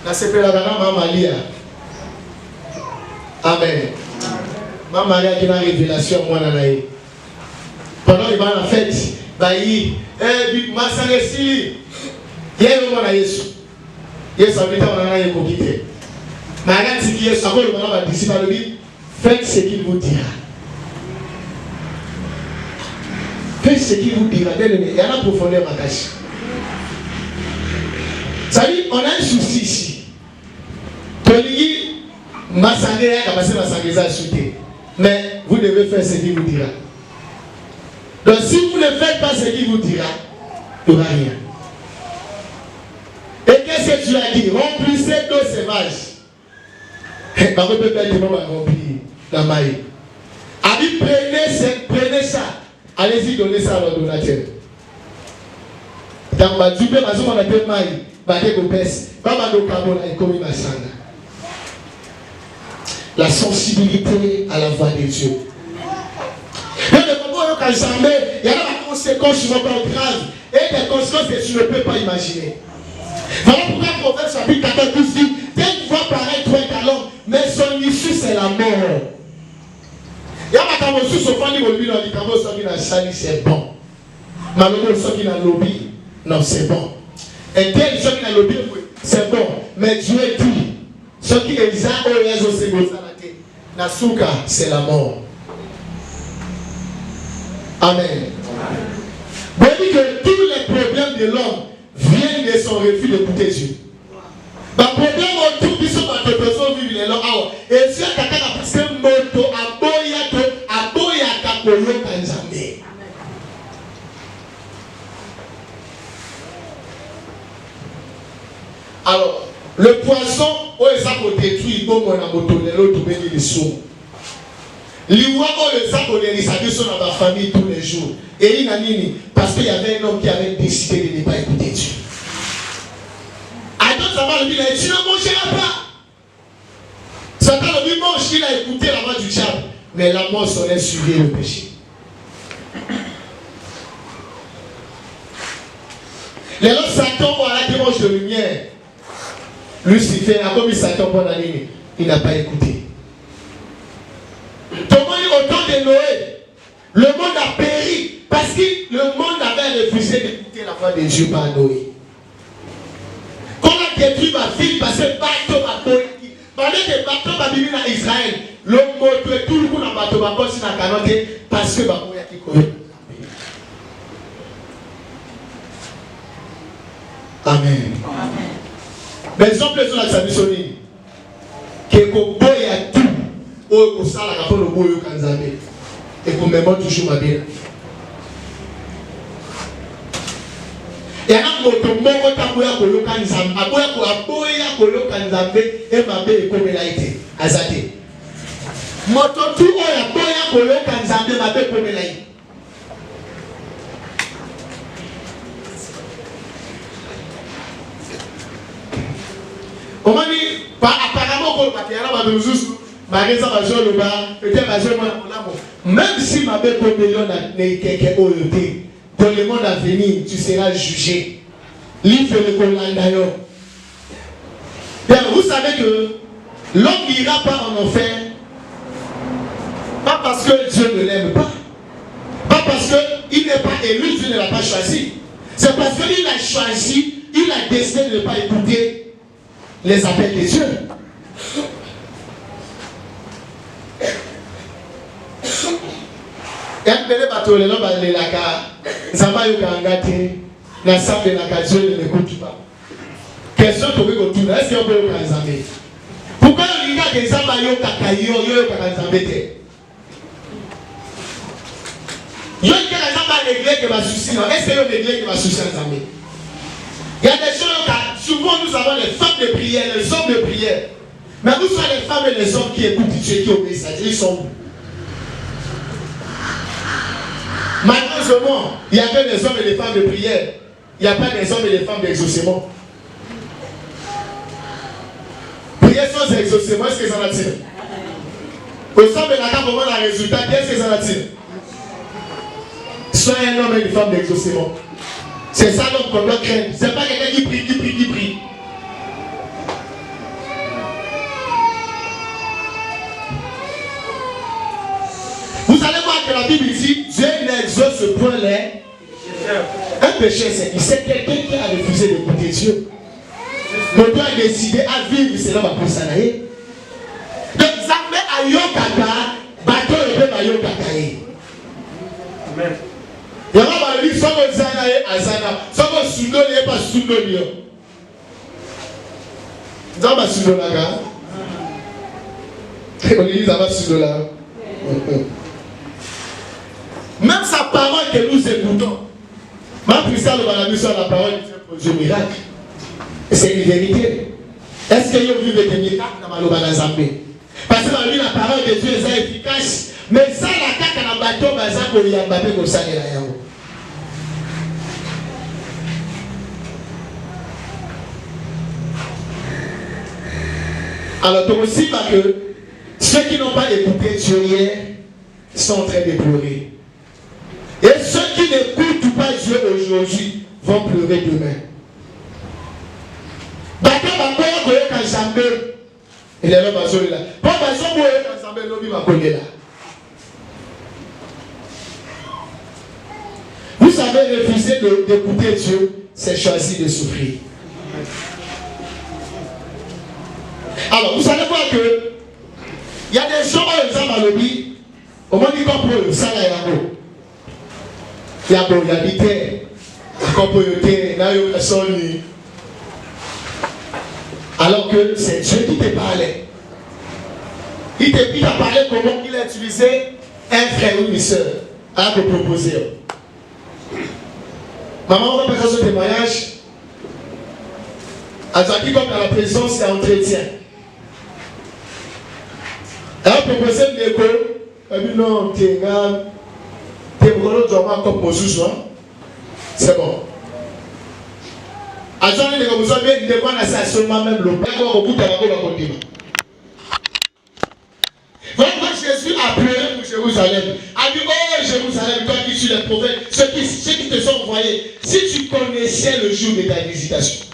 La CPLA Maman Malia. Amen. Maman Malia qui a une révélation, moi, Nanaï. Pendant qu'il va à la fête, il y a un moment à Yesu. Yesu a dit qu'on a un coquité. Mais regarde ce qui est sur le moment à disciple, faites ce qu'il vous dira. Faites ce qu'il vous dira. Il y a la profondeur ma cache. Ça dit, on a un souci ici. Mais vous devez faire ce qu'il vous dira. Donc si vous ne faites pas ce qu'il vous dira, il n'y aura rien. Et qu'est-ce que tu as dit? Remplissez d'eau sauvage. Par contre, peut-être que va remplir la maille. A dit prenez ça. Allez-y, donnez ça à l'ordonnateur. Dans ma dupé, ma zone, on a fait maille. La sensibilité à la voix de Dieu. Il y a des conséquences encore graves et des conséquences que tu ne peux pas imaginer. Voilà pourquoi le Proverbe chapitre 14 dit, telle voix paraît trop calme, mais son issue c'est la mort. Il y a ma camouflage sur le lobby, dans les camouflages qui n'a sali, c'est bon. Malheureusement, ceux qui n'a lobby, non, c'est bon. Et tel ceux qui n'a lobby, c'est bon. Mais Dieu dit, ceux qui examinent au réseau, c'est bon. Nasuka, c'est la mort. Amen. Vous dites que tous les problèmes de l'homme viennent de son refus d'écouter Dieu. Le problème autour de son personne vivre les lois. Et si quelqu'un a passé un moto à Boya Kakoyo Kanzambe. Alors, le poisson, où est-ce qu'on détruit, il faut qu'on moto, l'autre béni les sous. L'Iwa, où est-ce qu'on détruit dans ma famille tous les jours. Et il a dit, parce qu'il y avait un homme qui avait décidé de ne pas écouter Dieu. Adam, ça va le dire, tu ne mangeras pas. Satan le dit, mange, il a écouté la voix du diable. Mais la mort serait suivi le péché. Les autres Satan, voilà qui mange de lumière. Lucifer a commis Satan pendant l'année. Il n'a pas écouté. Au temps de Noé, le monde a péri parce que le monde avait refusé d'écouter la voix de Dieu par Noé. Quand on a détruit ma fille parce que bateau m'a péri, pendant que bateau m'a vécu dans Israël, le mot est tout le monde dans bateau m'a passé dans la canotte parce que bateau a été connu. Amen. Mais exemple, les gens qui s'habillent sur l'île, qui est comme boy à tout, ou ça, la rapport le boy au Kanzamé, et qu'on me montre toujours ma bien. Et à un moment, mon taboya koyo Kanzamé, aboya koyo Kanzamé, et ma belle est comme elle a été, azate. Moto tout oya boya koyo Kanzamé, ma belle comme elle a été. On m'a dit, apparemment, même si ma belle n'est quelqu'un dans le monde à venir, tu seras jugé. Livre le Colandayo. Vous savez que l'homme n'ira pas en enfer, pas parce que Dieu ne l'aime pas, pas parce qu'il n'est pas élu, Dieu ne l'a pas choisi. C'est parce qu'il a choisi, il a décidé de ne pas écouter les appels de Dieu. Et après bateau les gens les laka, ça va yo kangate, la sape la Dieu ne l'écoute pas. Question pour que tu est-ce qu'on peut le kanzamé? Pourquoi il y a des gens yo kakayo yo kanzamé? Yo qui a des gens régler que va souci, est-ce que yo régler que va souci kanzamé? Il y a des gens, souvent nous avons les femmes de prière, les hommes de prière. Mais vous savez les femmes et les hommes qui écoutent Dieu, qui obéissent à Dieu, ils sont où? Malheureusement, il y a que des hommes et des femmes de prière. Il n'y a pas des hommes et des femmes d'exaucement. Prière sans exaucement, est-ce que ça attire? Au sein de la carte, comment le résultat, qu'est-ce que ça attire? Sois un homme et une femme d'exaucement. C'est ça l'homme qu'on doit craindre. Ce n'est pas quelqu'un qui prie. Vous allez voir que la Bible dit, Dieu n'exauce point les. Un péché, c'est quelqu'un qui a refusé d'écouter Dieu. Donc Dieu a décidé à vivre cela pour s'en aller. Donc, Zambé a yokaka, bateau et peu yokaka. Amen. Il y a un livre, soit on zana et azana, soit on sundo et pas sundo liyo. Zamba sundo la gare. On dit Zamba sundo la. Même sa parole que nous écoutons, ma puissance de la mission à la parole de Dieu produit un miracle. C'est une vérité. Est-ce que vous vivez des miracles dans le Zambé? Parce que la parole de Dieu est efficace. Mais ça, la carte dans le bateau, il y a un bateau comme ça. Alors, donc aussi, que ceux qui n'ont pas écouté Dieu hier sont en train de pleurer. Et ceux qui n'écoutent pas Dieu aujourd'hui vont pleurer demain. Il est là, vous savez, refuser d'écouter Dieu, c'est choisir de souffrir. Alors, vous allez voir que il y a des gens qui ont le lobby, au moins ils comprennent ça là, il y a des terres, alors que c'est Dieu qui te parlait. Il t'a parlé comment il a utilisé un frère ou une soeur à te proposer. Maman, on va passer ce témoignage. À qui comme dans la présence et entretien. Elle a proposé une école. Elle a dit non, t'es comme Moses, c'est bon. À Jean, il est comme ça, il est comme ça, seulement même le père, au bout de la continue. Voilà, Jésus a pleuré pour Jérusalem. A dit, oh Jérusalem, toi qui suis le prophète, ceux qui te sont envoyés. voyez, si tu connaissais le jour de ta visitation,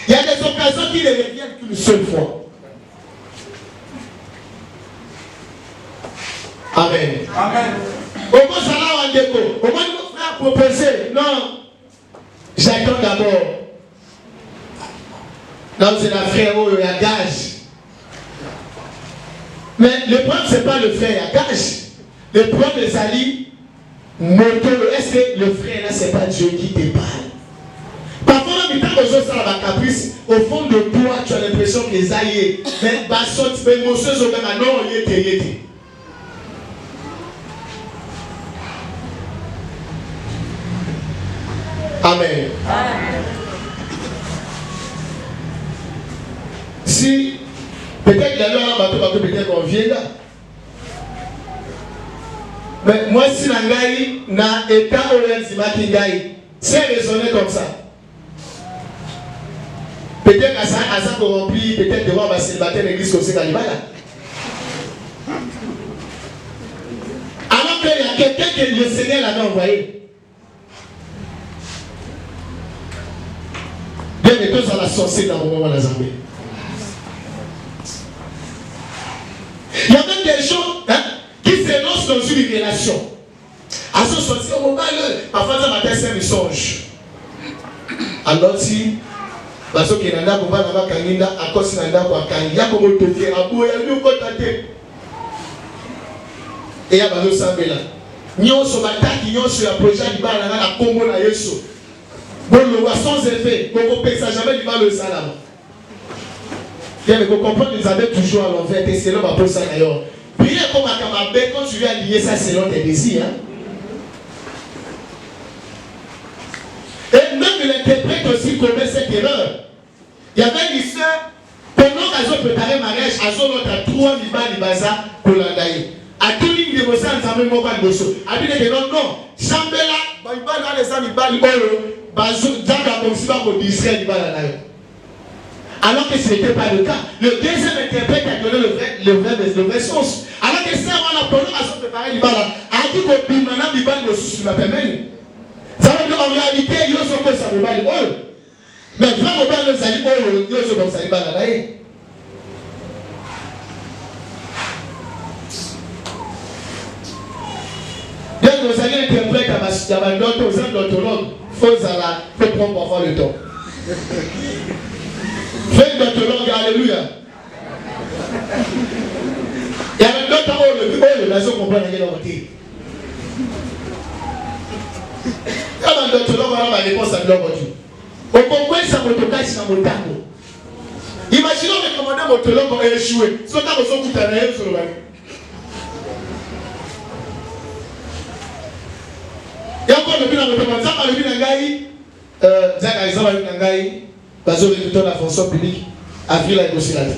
il y a des occasions qui ne reviennent qu'une seule fois. Amen. Amen. Au moins, ça là, on déco. Au moins, mon frère proposer. Non. J'attends d'abord. Non, c'est la frère, il y a gage. Mais le problème, ce n'est pas le frère, il y a gage. Le problème des alliés, est-ce que le frère là, ce n'est pas Dieu qui te parle? Parfois, dans le temps que je sors la caprice, au fond de toi, tu as l'impression que les alliés, mais bassot, mais émotions, non, il était. Amen. Si peut-être la loi peut-être qu'on vient là. Mais moi si nangai na état orientima kingai, c'est raisonné comme ça. Peut-être à ça corrompu, peut-être devant va célibataire l'église comme c'est là. Alors qu'il y a quelqu'un que le Seigneur l'avait envoyé. Bien, mais tous à la sorcière dans le moment de la Zambie. Il y a même des gens qui se lancent dans une relation. À ce sortir au moment parfois ça matin c'est un songe. Alors si parce que nanda ko bana ba kanginda akosi nanda ko akanya ko motoke aboya ni ko tate. Et ya bazo sambela. Nyonso bataki nyonso ya projet libala na kombo na Yesu. Bon le voit sans effet, qu'on ne ça jamais libala le salam. Bien, mais vous comprenez, vous avez toujours à l'envers, et c'est là pour ça d'ailleurs. Priez comme à Kamabé, quand tu viens lier ça selon tes désirs. Et même l'interprète aussi commet cette erreur. Il y avait une histoire, pendant qu'elles ont préparé le mariage, elles ont notre 3 libaza pour l'endaï. À tout le monde de Mossa, nous avons même pas de bosso. À tout le monde, non, Chambela, Baïbala, les amis, Baïbala, Bazou, Dada, Monsiba, pour Israël, Libala. Alors que ce n'était pas le cas. Le deuxième interprète a donné le vrai sens. Alors que ça, on a pendant qu'elles ont préparé Libala, a dit que Bimana, Libala, le sous la peine. Ça veut dire en réalité, ils sont comme ça, mais vraiment, ils sont comme ça, Libala. Bien que vous allez interpréter à d'autres autologues, il faut prendre parfois le temps. Faites d'autologue, alléluia. Il y a d'autres où le nation comprend la guerre de il y a d'autologue, on a la réponse à l'homme. On comprend ça, on peut pas sur mon tango. Imaginons que le commandant motologue a échoué. Ce temps où on a rien sur le bateau. Il y a encore le but dans le commandant, ça le but d'un gars, Zach exemple avec un gars, basé sur la fonction publique, a vu la négociation.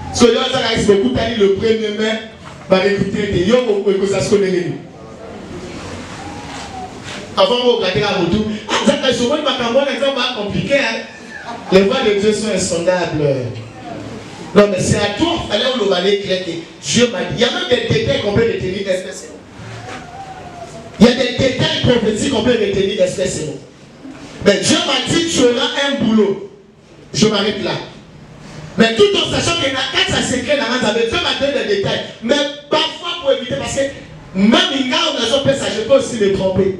Parce que là, Zach a beaucoup d'aller le premier mai, va recruter des gens pour que ça se connaisse. Avant de regarder la moto, Zach a souvent un exemple compliqué. Les voies de Dieu sont insondables. Non, mais c'est à toi, il fallait où le valet clair que Dieu m'a dit. Il y a même des détails qu'on peut retenir espécialement. Il y a des détails prophétiques qu'on peut retenir espécialement. Mais Dieu m'a dit, tu auras un boulot. Je m'arrête là. Mais tout en sachant qu'il y a 4 secrets dans la Dieu m'a donné des détails. Mais parfois pour éviter, parce que même une gare, on a fait ça, je peux aussi me tromper.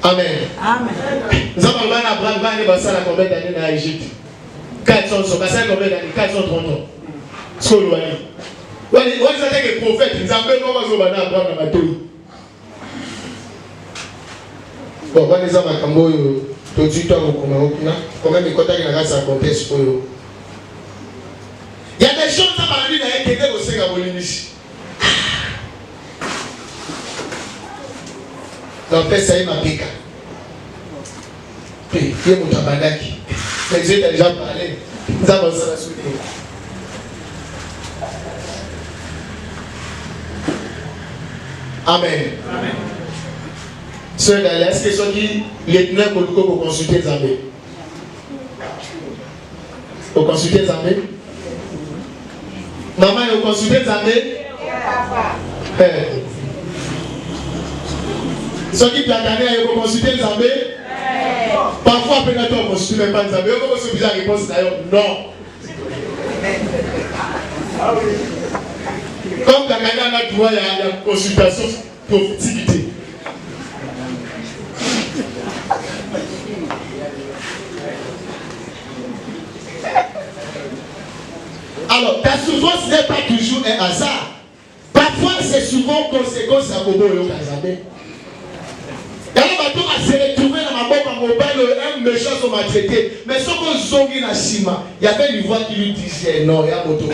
Amen. Amen. Nous avons parlé d'Abraham, il va passer à combien d'années dans l'Égypte? 400 ans, passé à combien d'années? 430 ans. Ce qu'on doit dire. On dit que les prophètes, ils ont fait comment ils ont banni Abraham dans ma tour. Bon, on les a ma cambo, tout de suite, on même les contacts dans la contexte. Il y a des choses qui parlent de la Kéké au Sénégal. Donc, ça y est, ma pica. Puis, il y a mon tabandaki. Mais Dieu t'a déjà parlé. Nous avons ça la soutenir. Amen. Amen. Sœur Dalia, est-ce que ceux qui lieutenant pour consulter les armées? Pour consulter les armées? Maman, vous consultez les armées? Ceux qui plakané, ils vont consulter Nzambé. Parfois, après notre on ne consulte même pas Nzambé. Ils vont se poser la réponse d'ailleurs, non. Comme plakané, on a droit, il y a une consultation prophétique. Alors, ta souffrance n'est pas toujours un hasard. Parfois, c'est souvent conséquence à Bobo et au Kazabé. Et alors, on va se retrouver dans ma boîte à mobile, un méchant sont maltraités. Mais ce qu'on zongi dans Sima, il y avait une voix qui lui disait non, il y a mon tour.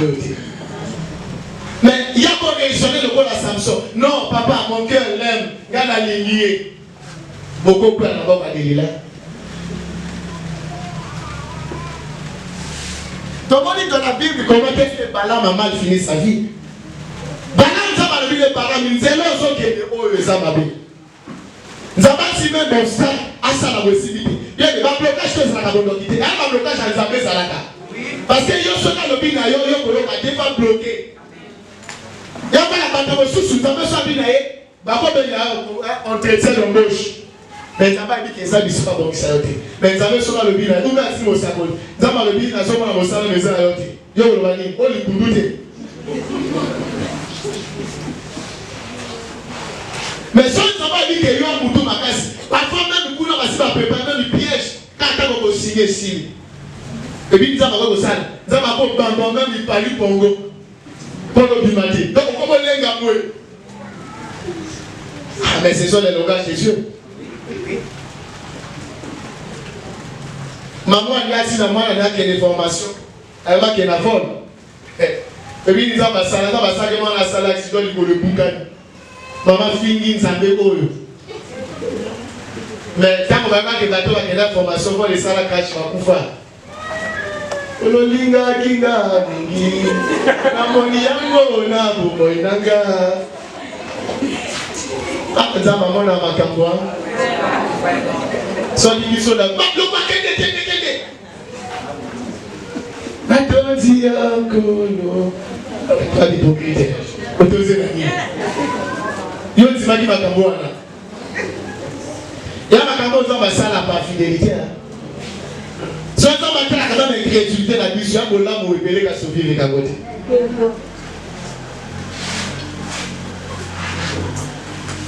Mais il y a qu'on réactionné le rôle à Samson. Non, papa, mon cœur l'aime. Il y a la lignée. Beaucoup plus à la boîte à Délila. Donc on dit dans la Bible comment est-ce que Balaam a mal fini sa vie. Balaam ça va le dire Balaam, il disait là on qui est haut et ça m'a bien. Nous avons si même bon ça à ça la possibilité. Il y a des blocages que ça va bloquer. Il y a un blocage à Zambé Zalaka. Parce que yo soka le bina yo ko yo va devoir bloquer. Il y a pas la bataille sous Zambé so bina e ba ko be ya entretien d'embauche. Mais ça va dire que ça ne sera pas bon ça yote. Mais ça veut sur le bina ou bien si mo sakoli. Ça va le bina so mo sala mais ça yote. Yo le bani o li kundute. Mais ça ne va dire que yo mutu makasi. Parfois même kuna ba si ba préparer même piège quand on va signer ici. Et puis nous avons ça. Nous avons bambam même il parle Congo. Pour le bimati. Donc comment lenga moué. Ah mais ce sont les langages de Dieu. Maman a dit à moi elle a des formations. Elle m'a qu'elle a vol. Et puis nous avons ça, nous avons ça que moi la salle qui doit le boucan. Maman finit Nzambé oyo. Mais tant qu'on va pas que bateau va qu'elle a formation pour les salles cash va pouvoir. Ololinga kinga mingi. Namoni yango na bubo inanga. Ah, ça maman na makambo. So ni so la maklo makende. Atoti yakolo. Pas d'hypocrite. Autorisé na ni. Yo nzimaki makambo wana. Ya makambo za basala par fidélité. Si on va faire la cadence d'incrédulité, la mission, on va vous révéler qu'à sauver les cagotes.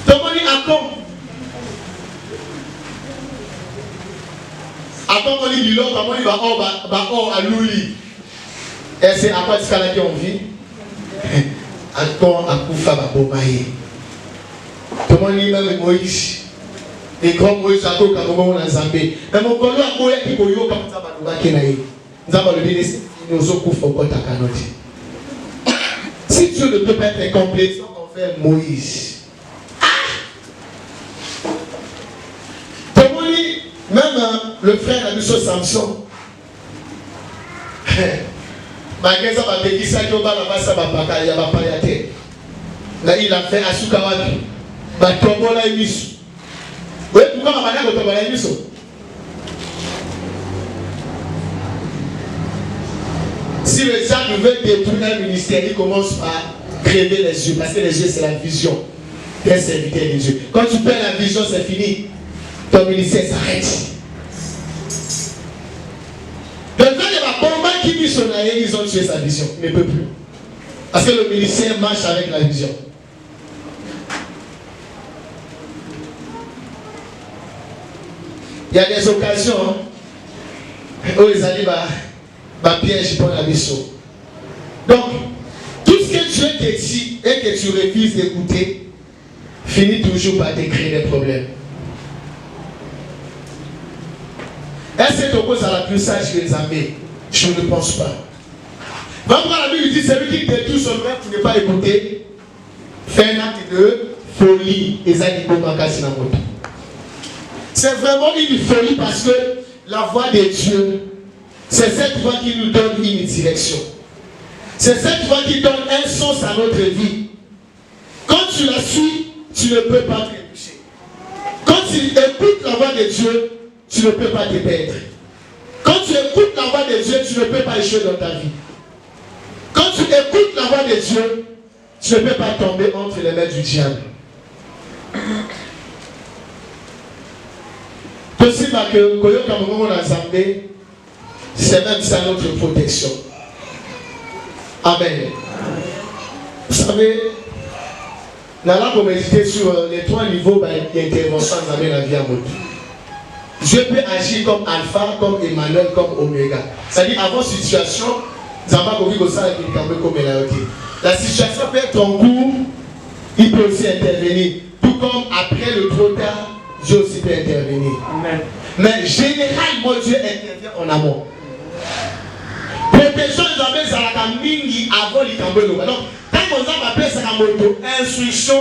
Donc on dit Attends, on dit Bilo, comment il va à l'ouli. Et c'est à quoi est-ce qu'on vit? Attends, à Koufa, à Bomaye. Tout le monde dit même Moïse. Et comme Moïse a dit que nous sommes Zambé. Mais mon collègue a dit que nous sommes Zambé. Nous avons le dire que nous sommes si Dieu ne peut pas être complet sans qu'on fait Moïse. Même le frère a dit sur Samson. Malgré ça, il a fait Asukawabi. Batombola Emisu. Oui, pourquoi on va dire que tu vas Emisu? Si le diable veut détruire un ministère, il commence par crever les yeux. Parce que les yeux, c'est la vision d'un serviteur des yeux. Quand tu perds la vision, c'est fini. Ton ministère s'arrête. Le fait de la bombe qui dit son aïe, ils ont tué sa vision. Il ne peut plus. Parce que le ministère marche avec la vision. Il y a des occasions où ils allaient piège pour la mission. Donc, tout ce que Dieu te dit et que tu refuses d'écouter, finit toujours par te créer des problèmes. Est-ce que tu opposes à la plus sage que les amis? Je ne pense pas. Vraiment, la Bible dit celui qui détruit son frère pour ne pas écouter, fait un acte de folie. C'est vraiment une folie parce que la voix de Dieu, c'est cette voix qui nous donne une direction. C'est cette voix qui donne un sens à notre vie. Quand tu la suis, tu ne peux pas te toucher. Quand tu écoutes la voix de Dieu, tu ne peux pas te perdre. Quand tu écoutes la voix de Dieu, tu ne peux pas échouer dans ta vie. Quand tu écoutes la voix de Dieu, tu ne peux pas tomber entre les mains du diable. Aussi, que Koyoka Momo l'Assemblée, c'est même ça notre protection. Amen. Vous savez, nous allons méditer sur les 3 niveaux d'intervention dans la vie à mode. Dieu peut agir comme Alpha, comme Emmanuel, comme Oméga. C'est-à-dire, avant situation, la situation peut être en cours, il peut aussi intervenir. Tout comme après le trop tard, Dieu aussi peut intervenir. Amen. Mais généralement, Dieu intervient en amont. Protection de la maison à la mingi avant les cambeaux. Donc, quand on a appelé ça comme instruction,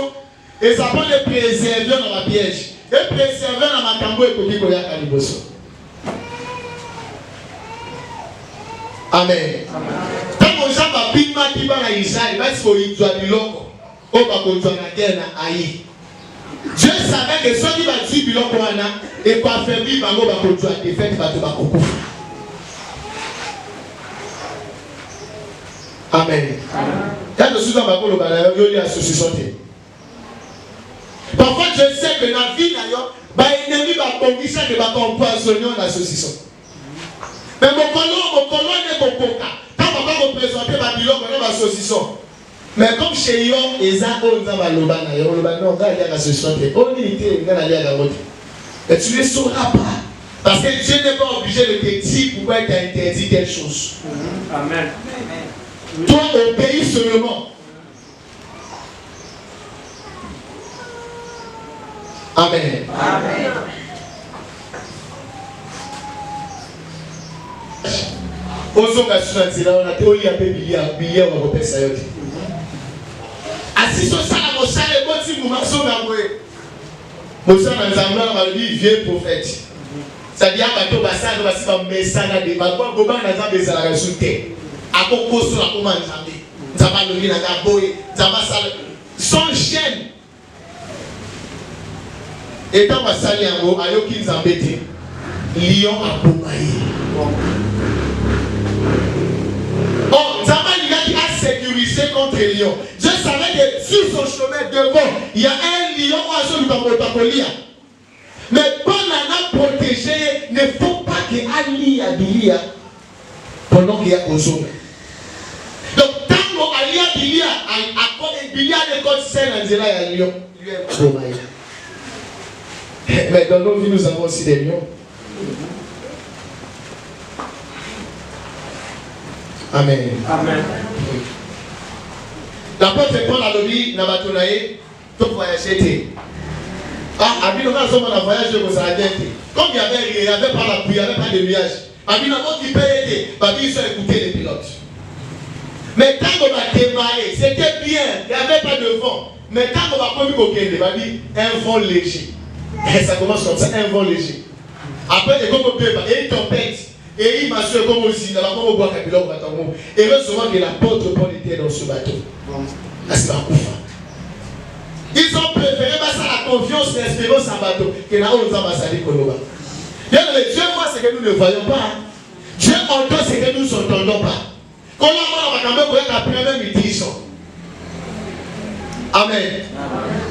et ça peut les préserver dans la piège. Et préserver dans ma cambeau et côté koya kaliboso. Amen. Quand on a appelé ça qui va à Israël, il faut y doit du loco. On va continuer à guerre à Aïe. Dieu savait que ceux qui va dire biloko et quoi faire vivre bango va continuer à défaire va te bakoko. Amen. Quand je suis dans ma colo, je vais associer. Parfois, je sais que dans la vie, l'ennemi va conquérir que va empoisonner l'association. Mais mon colon n'est pas coca. Quand on va représenter ma bilan, on va association. Mais comme chez eux, ils ont un maloba, on va aller à l'association. On dit, on va aller à la route. Mais tu ne sauras pas. Parce que Dieu n'est pas obligé de te dire pourquoi il t'a interdit telle chose. Amen. Toi, obéis seulement. Amen. Amen. Ozonga sunatila on a théorie un peu billet on va repérer ça yote. Assis sur ça la mosale boti mumaso na mwe. Mosala nzamba na lui vieux prophète. C'est-à-dire bato basana basiba mesana de bakwa goba na nzamba ezala resulté. Akokoso la koma nzambe. Nzamba lobi na gaboye, nzamba sala son chaîne. Et quand on va salir en haut, ayoki nzambete, lion a bomaye. Oh, Nzamba qui a sécurisé contre les lions. Je savais que sur son chemin devant, il y a un lion oiseau dans mon tapolia. Mais pour la protéger, il ne faut pas qu'il y ait un lion pendant qu'il y a oiseau. Donc, tant qu'il y a un lion, il y a des côtes saines, il y a un lion. Mais dans nos vies, nous avons aussi des lions. Amen. Amen. L'apôtre Paul a dit, Nabatonae, tout voyager. Ah, Abino, quand on a voyagé aux Argentiques, comme il n'y avait pas la pluie, il n'y avait pas de nuages. Abino, qui payait, ils ont écouté les pilotes. Mais quand on a démarré, c'était bien, il n'y avait pas de vent. Mais quand on va prendre un vent léger. Et ça commence comme ça, un vent léger. Après, il y a une tempête. Et il m'a su comme aussi, dans la main au bois capillon, et heureusement que l'apôtre Paul était dans ce bateau. Ils ont préféré passer la confiance et l'espérance en bateau que là où nous avons passé Koloba. Dieu voit ce que nous ne voyons pas. Dieu entend ce que nous n'entendons pas. Quand on va quand même la première méditation. Amen.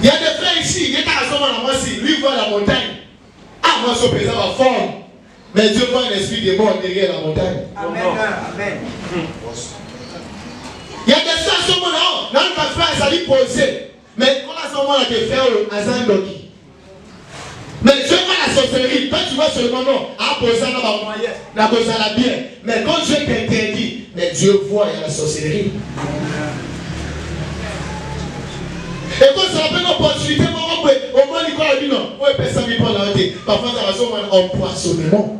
Il y a des frères ici, il y a des lui voit la montagne. Ah, moi, je suis présent à forme. Mais Dieu voit un esprit de mort derrière la montagne. Amen. Amen. Il y a des gens à ce moment-là, dans le frère, ça lui poser. Mais quand à ce moment-là, tu fais un Zandoki. Mais Dieu voit la sorcellerie. Quand tu vois seulement non, à poser dans la moyenne, la poser la bien. Mais quand Dieu t'interdit, mais Dieu voit il y a la sorcellerie. Et quand ça appelle une opportunité, au moins Nicolas dit non, on peut s'en prendre la tête. Parfois, ça va se faire empoisonnement.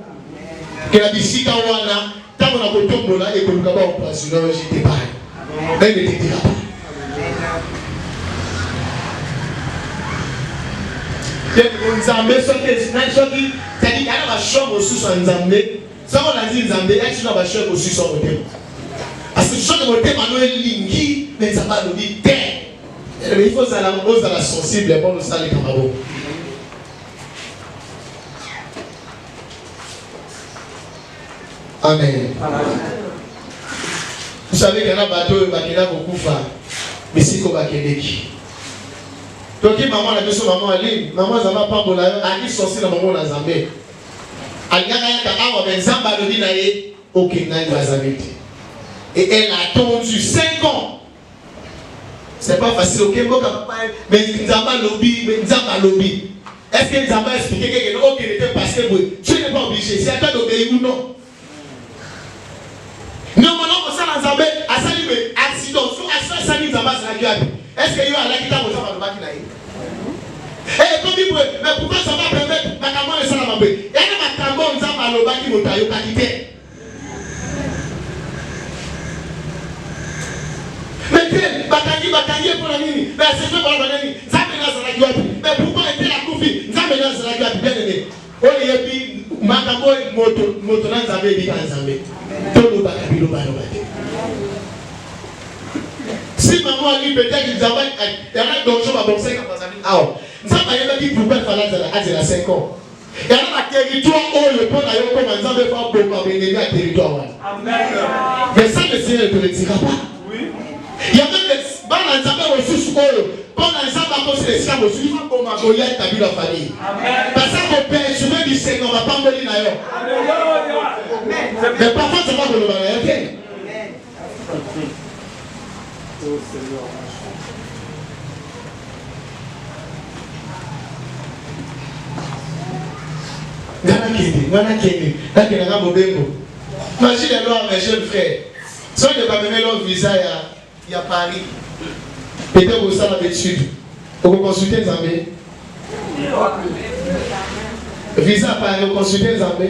Que la biscuit à Wana, tant qu'on a côté de là et que nous avons empoisonné, j'étais pas. Mais ne te dira pas. Nzambe soki c'est-à-dire qu'il y a une chambre sous son Nzambe. Ça on a dit Nzambe, il y a une chambre sous son côté. Parce que chaque côté maintenant est lingi, mais ça va nous dire terre. Mais il faut que la sensible pour nous saler comme avant. Amen. Vous savez qu'il y a un bateau qui a beaucoup de mais c'est comme Bakédeki. Donc, maman, la question, maman, elle maman, ça va pas pour la. À qui sortir la maman, la Zambé. Et elle a attendu 5 ans. C'est pas facile, ok? Mais Nzamba lobby, est-ce que Nzamba a expliqué que ok, était parce que tu n'es pas obligé, c'est à toi d'obéir ou non? Non, maintenant, ça, Nzamba a sali accident, sur accident, sali Nzamba, c'est la gueule. Est-ce que you are like that? Eh, comme il peut, mais pourquoi ça va permettre ma caméra de Salamabé? Il y a ma caméra Nzamba loba qui m'a taillé au qualité. Mais pour la nuit, mais c'est fait pour la nuit. Mais pourquoi était la couvée? Bien aimé. On y a dit, Makamo moto Nzambe dit Nzambe. Si maman a dit peut-être qu'il y a d'autres choses à boxer comme ça. Nzambe a dit pourquoi il fallait à 5 ans. Il y a un territoire où le peuple a eu comme Nzambe va bombarder un territoire. Mais ça, le Seigneur ne te le dira pas. Il y a même des ressources quand les gens vont poser les esclaves aussi, il faut qu'on établit la famille. Parce que père, je veux dire, c'est qu'on ne va pas mourir d'ailleurs. Mais parfois, ça va vous le faire. Imagine les lois, mes jeunes frères. Si on ne va pas mener leur visa, il y a Paris. Peut-être au salon d'études. Vous consultez Nzambe. Visa à Paris, vous consultez Nzambe.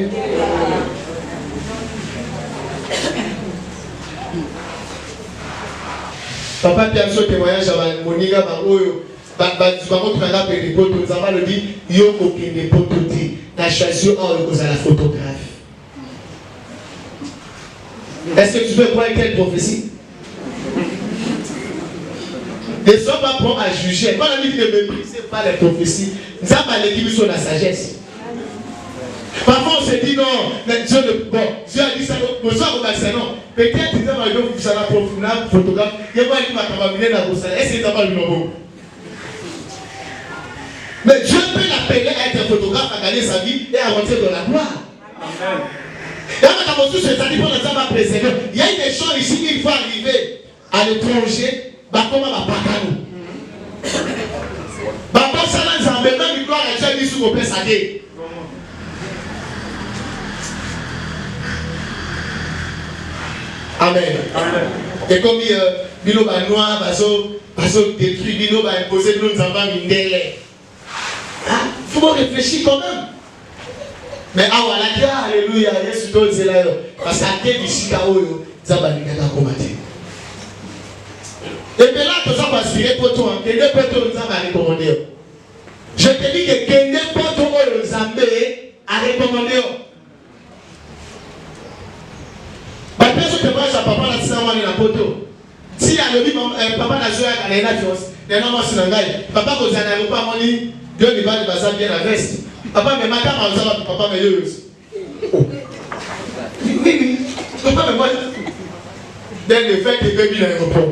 Papa Piasso témoignage à Moniga Bangoyo. Bango Tranga Peripoto, Nzamba le dit, Yoko Kende Pototi, n'a choisi un la photographe. Est-ce que tu peux croire quelle prophétie? Ne sois pas prompt à juger. Quand on dit ne méprisez pas les prophéties, nous avons l'équilibre sur la sagesse. Parfois on se dit non, mais Dieu a dit ça, nous sommes non. Peut-être qu'ils ont dit que ça va profondément photographe, il y a pas qui m'a camarade dans la salle. Est-ce que ça va le nommer? Mais Dieu peut l'appeler à être photographe, à gagner sa vie et à rentrer dans la gloire. Amen. Il y a des gens ici qui vont arriver à l'étranger, comme à Bakano. Bakano, ça n'a jamais même gloire à Dieu sur vos PSAD. Amen. Et comme Bilo va noir, Baso détruit, Bilo va imposer, nous avons mindele. Il faut réfléchir quand même. Mais alléluia, Yesu toze là parce qu'à quel bisika oyo zabalinga commander. Et bien là tu vas aspirer pour toi, que ne peut te recommander. Je te dis que ne peut te à recommander. Bah personne te voit sa papa la tsama ni la poto. Si a le dit papa na joué à la nature, les noms sont nangai. Papa ko zana pas moni, Dieu ne va pas bien la veste. Papa, mais madame, papa, mais oui. Papa, mais moi, dès le fait que bébé n'a pas.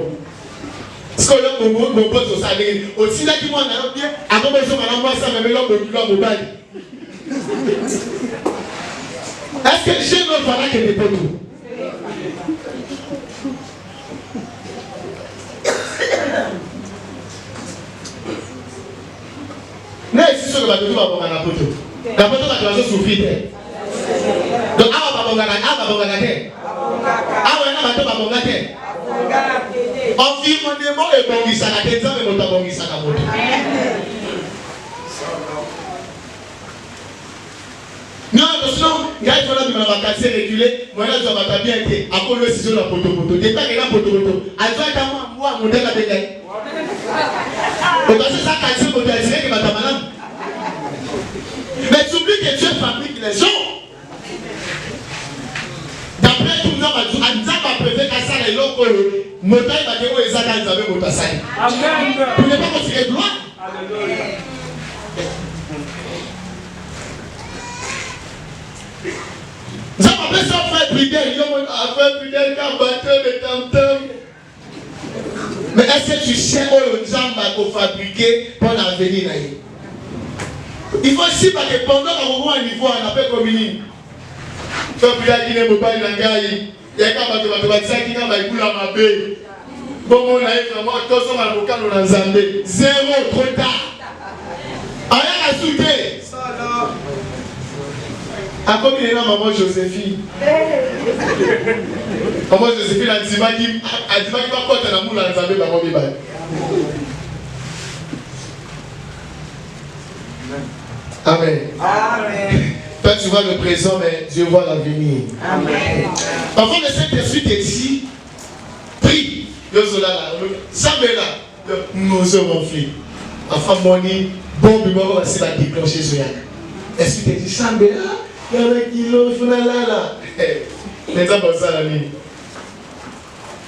Parce que là, mon pote, ça dit, aussi là, qui m'en a bien, avant que je m'en ça, mais là, mon mobile. Est-ce que j'ai notre voilà que des potes? Mais si ce que va tout va pour la photo. La photo va te souffrir. Donc, ah, va bonga. Environnement et bongisa la tête, ça me monte bongisa la moto. Non, sinon, il y a une fois que ma vacances reculée, moi là, je vais bien été. À cause de la saison de la photo. Dès que la photo. À toi, moi, mon dégât de gain. Parce que ça, quand c'est pour dire que ma madame. Mais tu oublies que Dieu fabrique les gens. D'après tout le monde, Anzaba préfère qu'à ça, les locaux, Motaï va dire où ils avaient Motaï. Amen. Vous n'êtes pas considéré gloire. Alléluia. Nous avons appelé ça frère Bridel, il y a frère Bridel qui a battu le tam-tam. Mais est-ce que tu sais où le Nzamba va fabriquer pour l'avenir? Il faut aussi parce que pendant qu'on voit un niveau, on appelle communion. Peuple ya Guinée mobile na ngai. Ya kama bato batisaki kama ikula mabe. Bon na ye vraiment tozo maloka na Nzambe. Zéro trop tard. Aya na souté. A comme il est là maman Joséphine. Maman Joséphine a dit pas quoi t'as l'amour na Nzambe ba mo biba. Amen. Amen. Toi, tu vois le présent, mais Dieu voit l'avenir. Amen. Parfois, le Saint-Esprit te dit, prie. Sambela, nous sommes enflés. Enfin, moni, bon, mais moi, c'est la déclencher ce yak. Est-ce que tu dis, Sambela, il y a un kilo, il faut là. Les gens pensent à la nuit.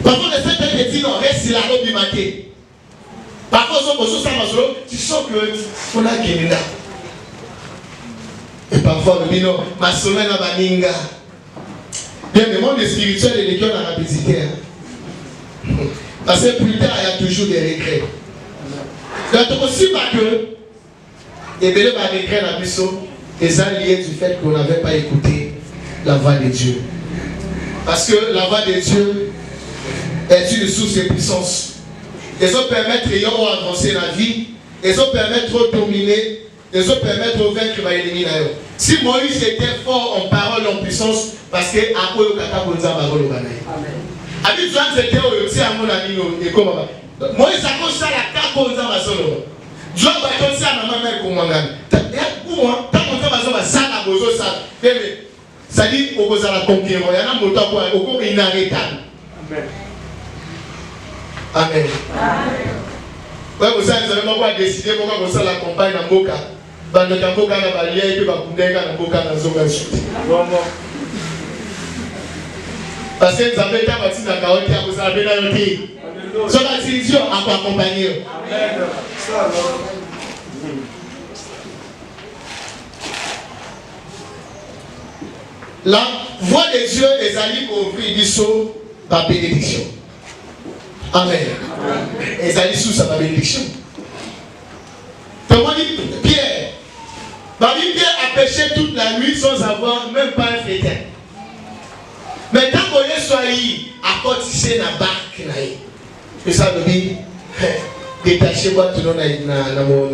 Parfois, le Saint-Esprit te dit, non, reste là, au bimaté. Parfois, tu sens que il faut la guérir là. Et parfois, le bino, ma semaine à Baninga. Bien, le monde spirituel et les cœurs dans la visite. Parce que plus tard, il y a toujours des regrets. Donc, aussi, pas que, et bien, les regrets dans le biseau, les alliés du fait qu'on n'avait pas écouté la voix de Dieu. Parce que la voix de Dieu est une source de puissance. Ils ont permettre d'avancer la vie, ils ont permettre de dominer. Les autres permettent de vaincre va éliminer. Si Moïse était fort en parole, en puissance, parce que à quoi le kata bonza parole au banaï. Abi Joan c'était au yoti à mon ami et comment Moïse a commencé à la bonza basolo. Joan va commencer à ma mère comme mangane. T'as pour t'as bonza basolo ça la bozo ça. Bébé, ça dit au boza la conquérir. Il y en a moto quoi au cours inarrêtable. Amen. Amen. Ouais, vous savez pas décider pourquoi vous savez la campagne dans Boka. Dans le campo quand la barrière et puis va couper quand la Boka dans zone sud. Parce que vous avez été bâti dans la carotte et vous avez dans le pays. Sur la décision à quoi accompagner. La voix de Dieu est allée ouvrir du saut par bénédiction. Amen. Et ça dit sous sa bénédiction. Comment dit Pierre? Pierre a péché toute la nuit sans avoir même pas un fétin. Mais tant qu'on est soigné, à côté na barque na y. Et ça veut dire détachez-moi tout le monde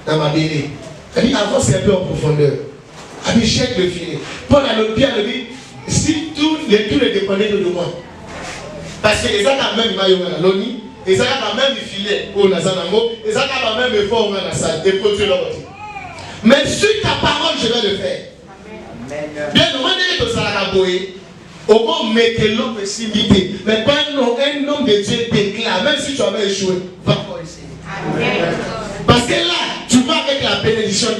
na ma béné. Il dit avance un peu en profondeur. Il dit check le filet. Paul a le Pierre dit si tout les dépendait de moi. Parce que les gens ont même maillot à l'ONI, les gens ont même filet au Nazanango, les gens ont même effort à la salle et produire leur bâtiment. Mais sur ta parole, je vais le faire. Bien, nous demandons que ça a boé. Au moins, mettez l'homme possibilité. Mais quand un homme de Dieu déclare, même si tu avais échoué, va pour essayer. Parce que là, tu vas avec la bénédiction.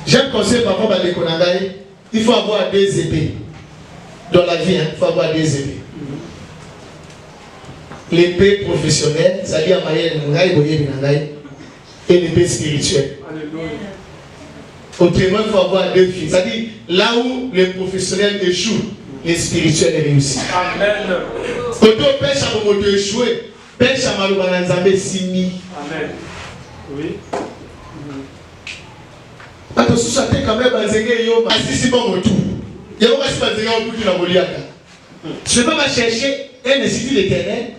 J'aime conseiller parfois à l'économie. Il faut avoir des épées. Dans la vie, il faut avoir des épées. L'épée professionnelle, c'est-à-dire et l'épée spirituelle. Autrement, il faut avoir deux filles. C'est-à-dire, là où les professionnels échouent, les spirituels réussissent. Amen. Quand on pêche à mon échouer, pêche à Maloubananzambe Simi. Amen. Oui. Attention, ça fait quand même un zégué yo. Assisi bon retour. Il y a pas si un zégué au bout de la Moliaka. Je ne vais pas chercher un institut d'éternel.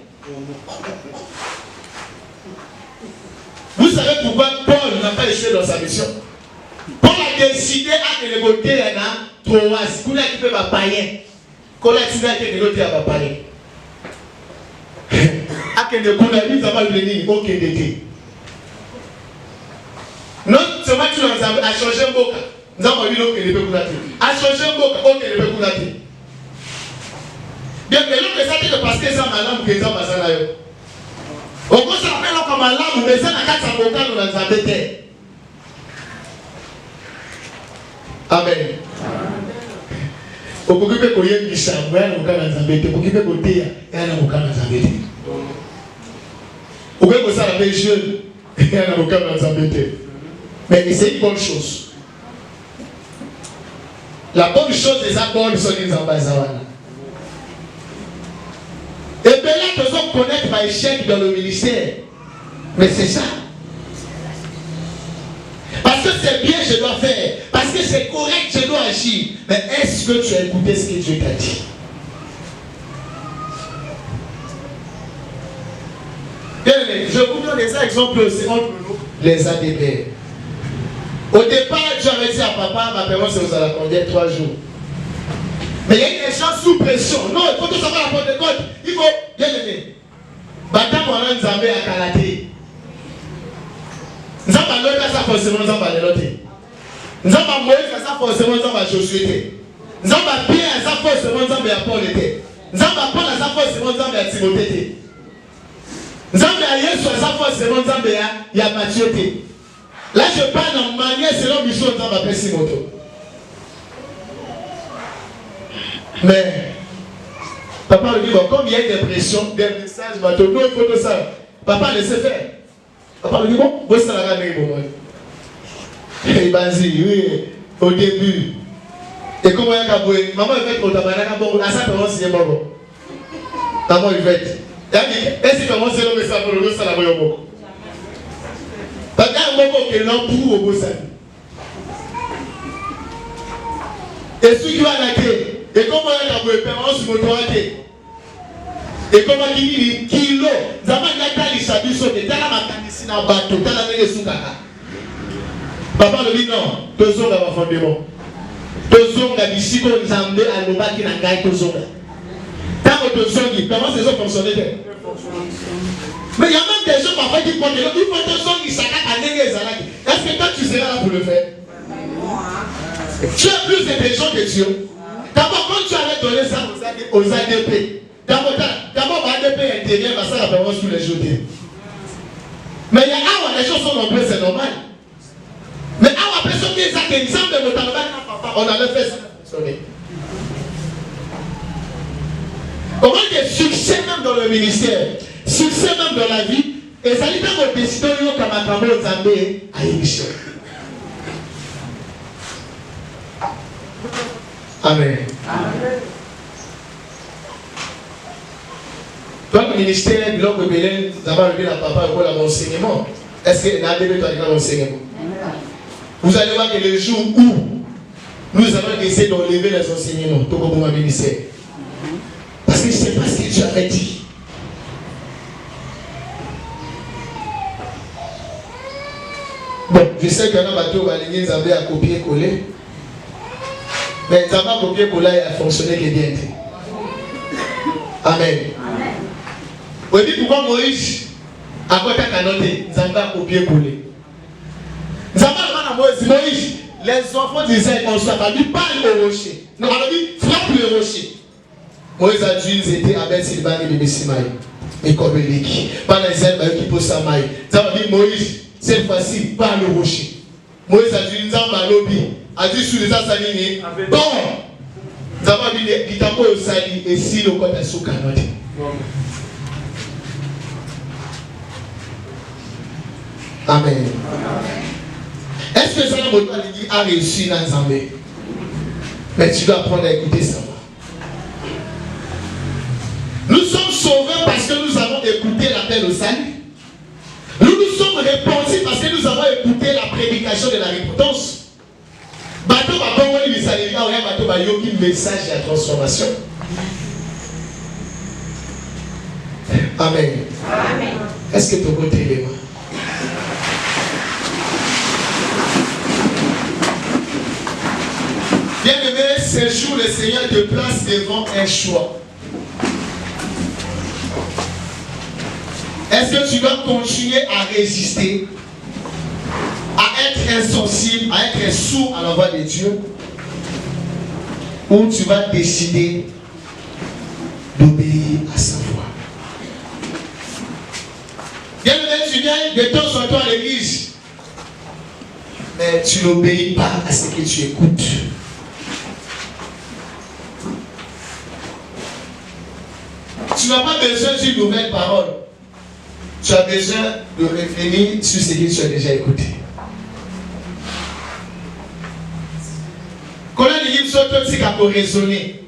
Vous savez pourquoi Paul n'a pas échoué dans sa mission? Paul a décidé à que les côtés en a trois. Qu'on a qui peut pas payer. Qu'on a décidé à que les côtés à pas payer. À que les condamnés ça va venir au Kédété. Non seulement tu as changé un boca. Nous avons vu l'autre qui ne peut pas a changé un boca, ok ne peut pas. Bien que l'autre ça que parce que ça malade que ça passe là. On peut s'appeler comme malade mais ça n'a qu'à s'aboca dans la bête. Amen. Au peut que koye bisha, moi na mukana zambete, au peut côté ya na mukana zambete. Au peut que ça la jeune, ya na mukana zambete. Mais c'est une bonne chose. La bonne chose des bonnes sont les ambazawana. Et bien là, nous allons connaître ma échec dans le ministère. Mais c'est ça. Parce que c'est bien, je dois faire. Parce que c'est correct, je dois agir. Mais est-ce que tu as écouté ce que Dieu t'a dit? Je vous donne des exemples aussi entre nous, les ADP. Au départ, tu avais dit à papa, ma parole, c'est vous allez combien 3 jours. Mais il y a des gens sous pression. Non, il faut tout savoir la porte de compte. Il faut, bien aimé. Bata mwana nzambe à Kalate. Nzamba lota ça forcément nzamba lelote. Nzamba Moïse ça forcément nzamba Josué. Nzamba Pierre ça forcément nzamba ya Paul était. Nzamba Paul ça forcément nzamba ya Timothée. Nzamba ya Yesu ça forcément nzamba ya Matthieu. Là je parle en manière selon mission nzamba Pesimoto. Mais papa lui dit bon, comme il y a des pressions, des messages, non, il faut que ça. Papa laissez faire. Papa lui dit bon, vous ça la gagne bon. Et vas-y, oui, au début. Et comment il y a kaboué, maman il fait au tabernacle bon, à ça comment c'est bon. Maman il fait. Est-ce que comment c'est le message pour le ça la voyons bon. Parce qu'il y a un moment qui est l'emploi au beau ça. Et celui qui va la clé. Et comment il y a kaboué, permanence sur mon droité. Et comment il dit kilo, zaman yaka lishabiso de tala makanisi na bato tala nenge sukaka. Papa le dit non, tozonga va fondement. Tozonga bisiko nzambe alobaki na ngai tozonga. Tango tozongi, comment ces autres fonctionnaient? Mais il y a même des gens parfois qui pensent il faut tozongi saka nenge ezalaki. Est-ce que toi tu seras là pour le faire? Tu as plus d'intelligence que Dieu. D'abord quand tu allais donner ça aux ADP. D'abord, ADP intervient parce que la parole sur les jetés. Mais il y a les choses sont nombreuses, c'est normal. Mais après ce qui est exemple de notre on avait fait ça fonctionner. Comment des succès même dans le ministère, succès même dans la vie, et ça dit que votre décision est comme un cameau zambé à émission. Amen. Amen. Dans le ministère, de l'homme rebelle, nous avons levé la papa pour l'enseignement. Est-ce que l'ADB doit avoir l'enseignement? Vous allez voir que le jour où nous allons essayer d'enlever les enseignements, tout comme mon ministère. Parce que ce n'est pas ce que tu avais dit. Bon, je sais qu'il y en a bateau, ils avaient à copier-coller. Mais ça va copier-coller et a fonctionné que bien. Amen. Vous dites pourquoi Moïse a quoi t'as noté? Zamba a copié-collé. Zamba a Moïse, les enfants d'Israël on soit pas dit parle au rocher. Non, on a dit frappe le rocher. Moïse a dit ils étaient à Beth-Silvan et Bébé-Simaï. Et comme Éliki. Pendant Israël qui pose sa maille. Zamba a dit Moïse, cette fois-ci parle au rocher. Moïse a dit Zamba lobby. A dit sur les assassins. Bon. Zamba a dit il t'a pas au sali et si le côté sous canote. Amen. Est-ce que ça a réussi dans Zambé? Mais tu dois apprendre à écouter ça. Nous sommes sauvés parce que nous avons écouté l'appel au salut. Nous nous sommes répandus parce que nous avons écouté la prédication de la repentance. Bateau va pas envoyer le salut, bateau va yoki message de la transformation. Amen. Amen. Est-ce que tu peux t'aider moi? Bien aimé, ce jour, le Seigneur te place devant un choix. Est-ce que tu dois continuer à résister, à être insensible, à être sourd à la voix de Dieu, ou tu vas décider d'obéir à sa voix? Bien aimé, tu viens de temps en temps à l'église, mais tu n'obéis pas à ce que tu écoutes. Tu n'as pas besoin d'une nouvelle parole. Tu as besoin de réfléchir sur ce que tu as déjà écouté. Quand on dit que tu as raisonner,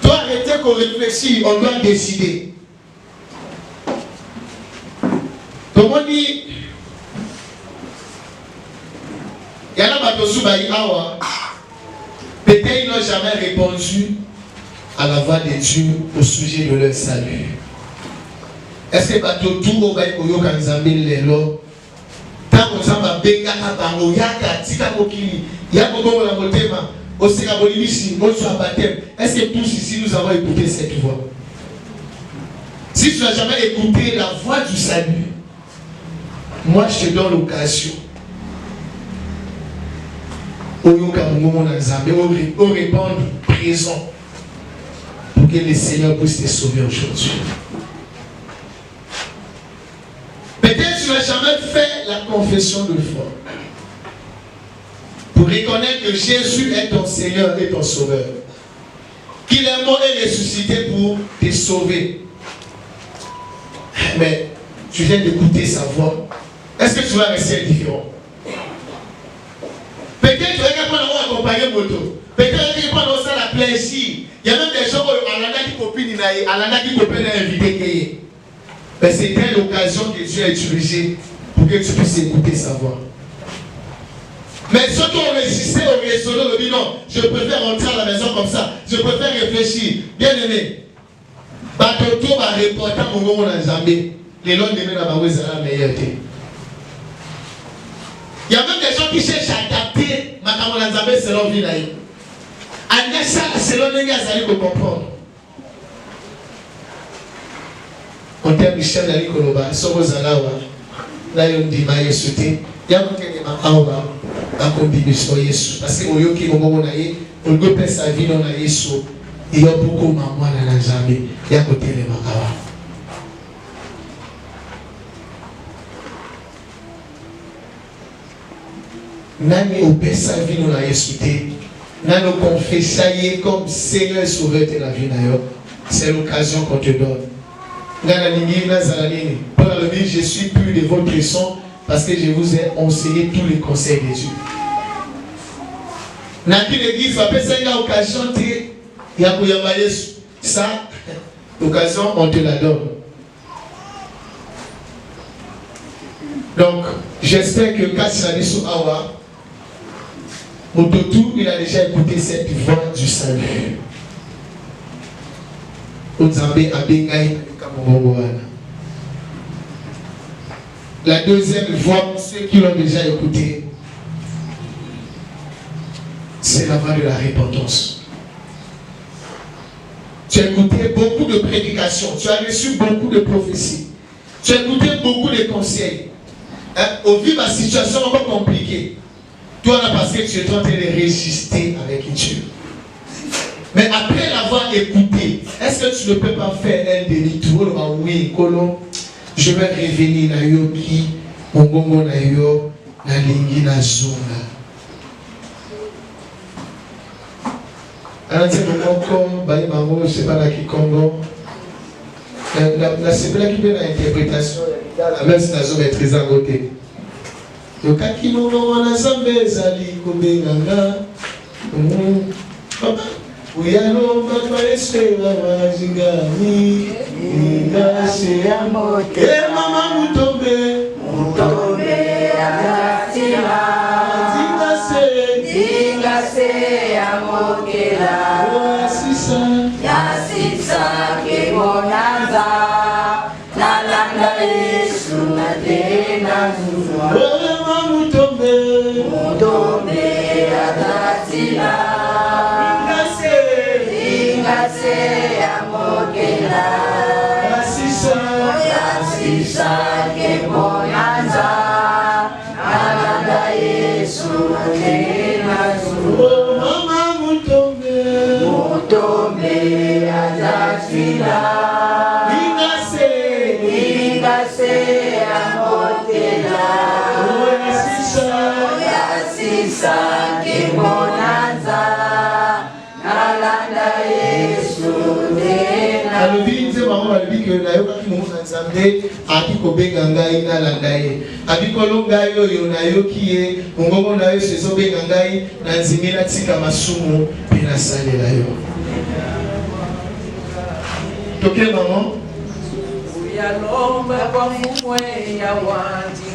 tu dois arrêter qu'on réfléchisse, on doit décider. Comment on dit peut-être ils n'ont jamais répondu à la voix de Dieu au sujet de leur salut. Est-ce que bateau tout au bail koyo kanzambe lelo tant qu'on s'en va benga bango yaka tika mokili yako bongo la motema osika bolibisi oso baptême. Est-ce que tous ici nous avons écouté cette voix? Si tu n'as jamais écouté la voix du salut, moi je te donne l'occasion au répondre présent pour que le Seigneur puisse te sauver aujourd'hui. Peut-être tu n'as jamais fait la confession de foi pour reconnaître que Jésus est ton Seigneur et ton Sauveur, qu'il est mort et ressuscité pour te sauver. Mais tu viens d'écouter sa voix. Est-ce que tu vas rester indifférent? Peut-être tu vas accompagner moto. Peut-être tu vas prendre la plaisir. Il y a même des gens qui copine invité. Mais c'était l'occasion que Dieu a utilisée pour que tu puisses écouter sa voix. Mais ceux qui ont résisté au raisonnement, ont dit non, je préfère rentrer à la maison comme ça. Je préfère réfléchir. Bien aimé. Batoto va reporter mon goût dans Zambie. Les longs de la Baoué la meilleure. Il y a même des gens qui cherchent à adapter ma camarade Zambie selon Vinaï. Agnès, selon les gars, vous allez comprendre. On terme Michel Dali Koloba, Soro Zalawa, là il dit Maïe Souté, il y a un peu de Mahawa, à combiner sur Yesu. Parce que Oyoki, au moment où on a eu sa vie dans Yesu, il y a beaucoup de mamans dans la Zambie, il y a côté de Mahawa. Nani opère sa vie dans Yesu, Nani confesse comme Seigneur et Sauveur de la vie, c'est l'occasion qu'on te donne. Paul a dit, je suis pur de votre sang parce que je vous ai enseigné tous les conseils de Dieu. Dans l'église, va passer une occasion de ça, l'occasion, on te la donne. Donc, j'espère que Kassinabisu Awa, Mototou, il a déjà écouté cette voix du salut. La deuxième voix, ceux qui l'ont déjà écouté, c'est la voix de la repentance. Tu as écouté beaucoup de prédications, tu as reçu beaucoup de prophéties, tu as écouté beaucoup de conseils. Au vu de la situation un peu compliquée, toi là parce que tu es en train de résister avec Dieu. Mais après l'avoir écouté, est-ce que tu ne peux pas faire un demi-tour? Oui, je vais revenir à Yoki, mon gongo na yo, na lingi na zona. Alors, je ne sais pas la Kikongo. C'est là qui fait l'interprétation, même si la zone est très à côté. Donc, quand il y a un zambé, zali, kobenganga. We are no man espera mazingani ingase amoke mama mutombe agatila ingase amoke la yasisa ke bonanza na landa Yesu na tena nzua mama mutombe agatila Yasisa ke bonanza alanda Yesu tena zu mama mutombe azatila ingase amotela yasisa ke bonanza alanda Yesu tena. Alobi nze maman alobi que na yo kaki mo nzambe akiko benga ngai na landa ye. Abikolo ngai oyo na yo kiye ngongo na yo sezo benga ngai na nzimela tika masumu pe na salela yo. Toke maman. Uyalomba kwa mwe ya wandi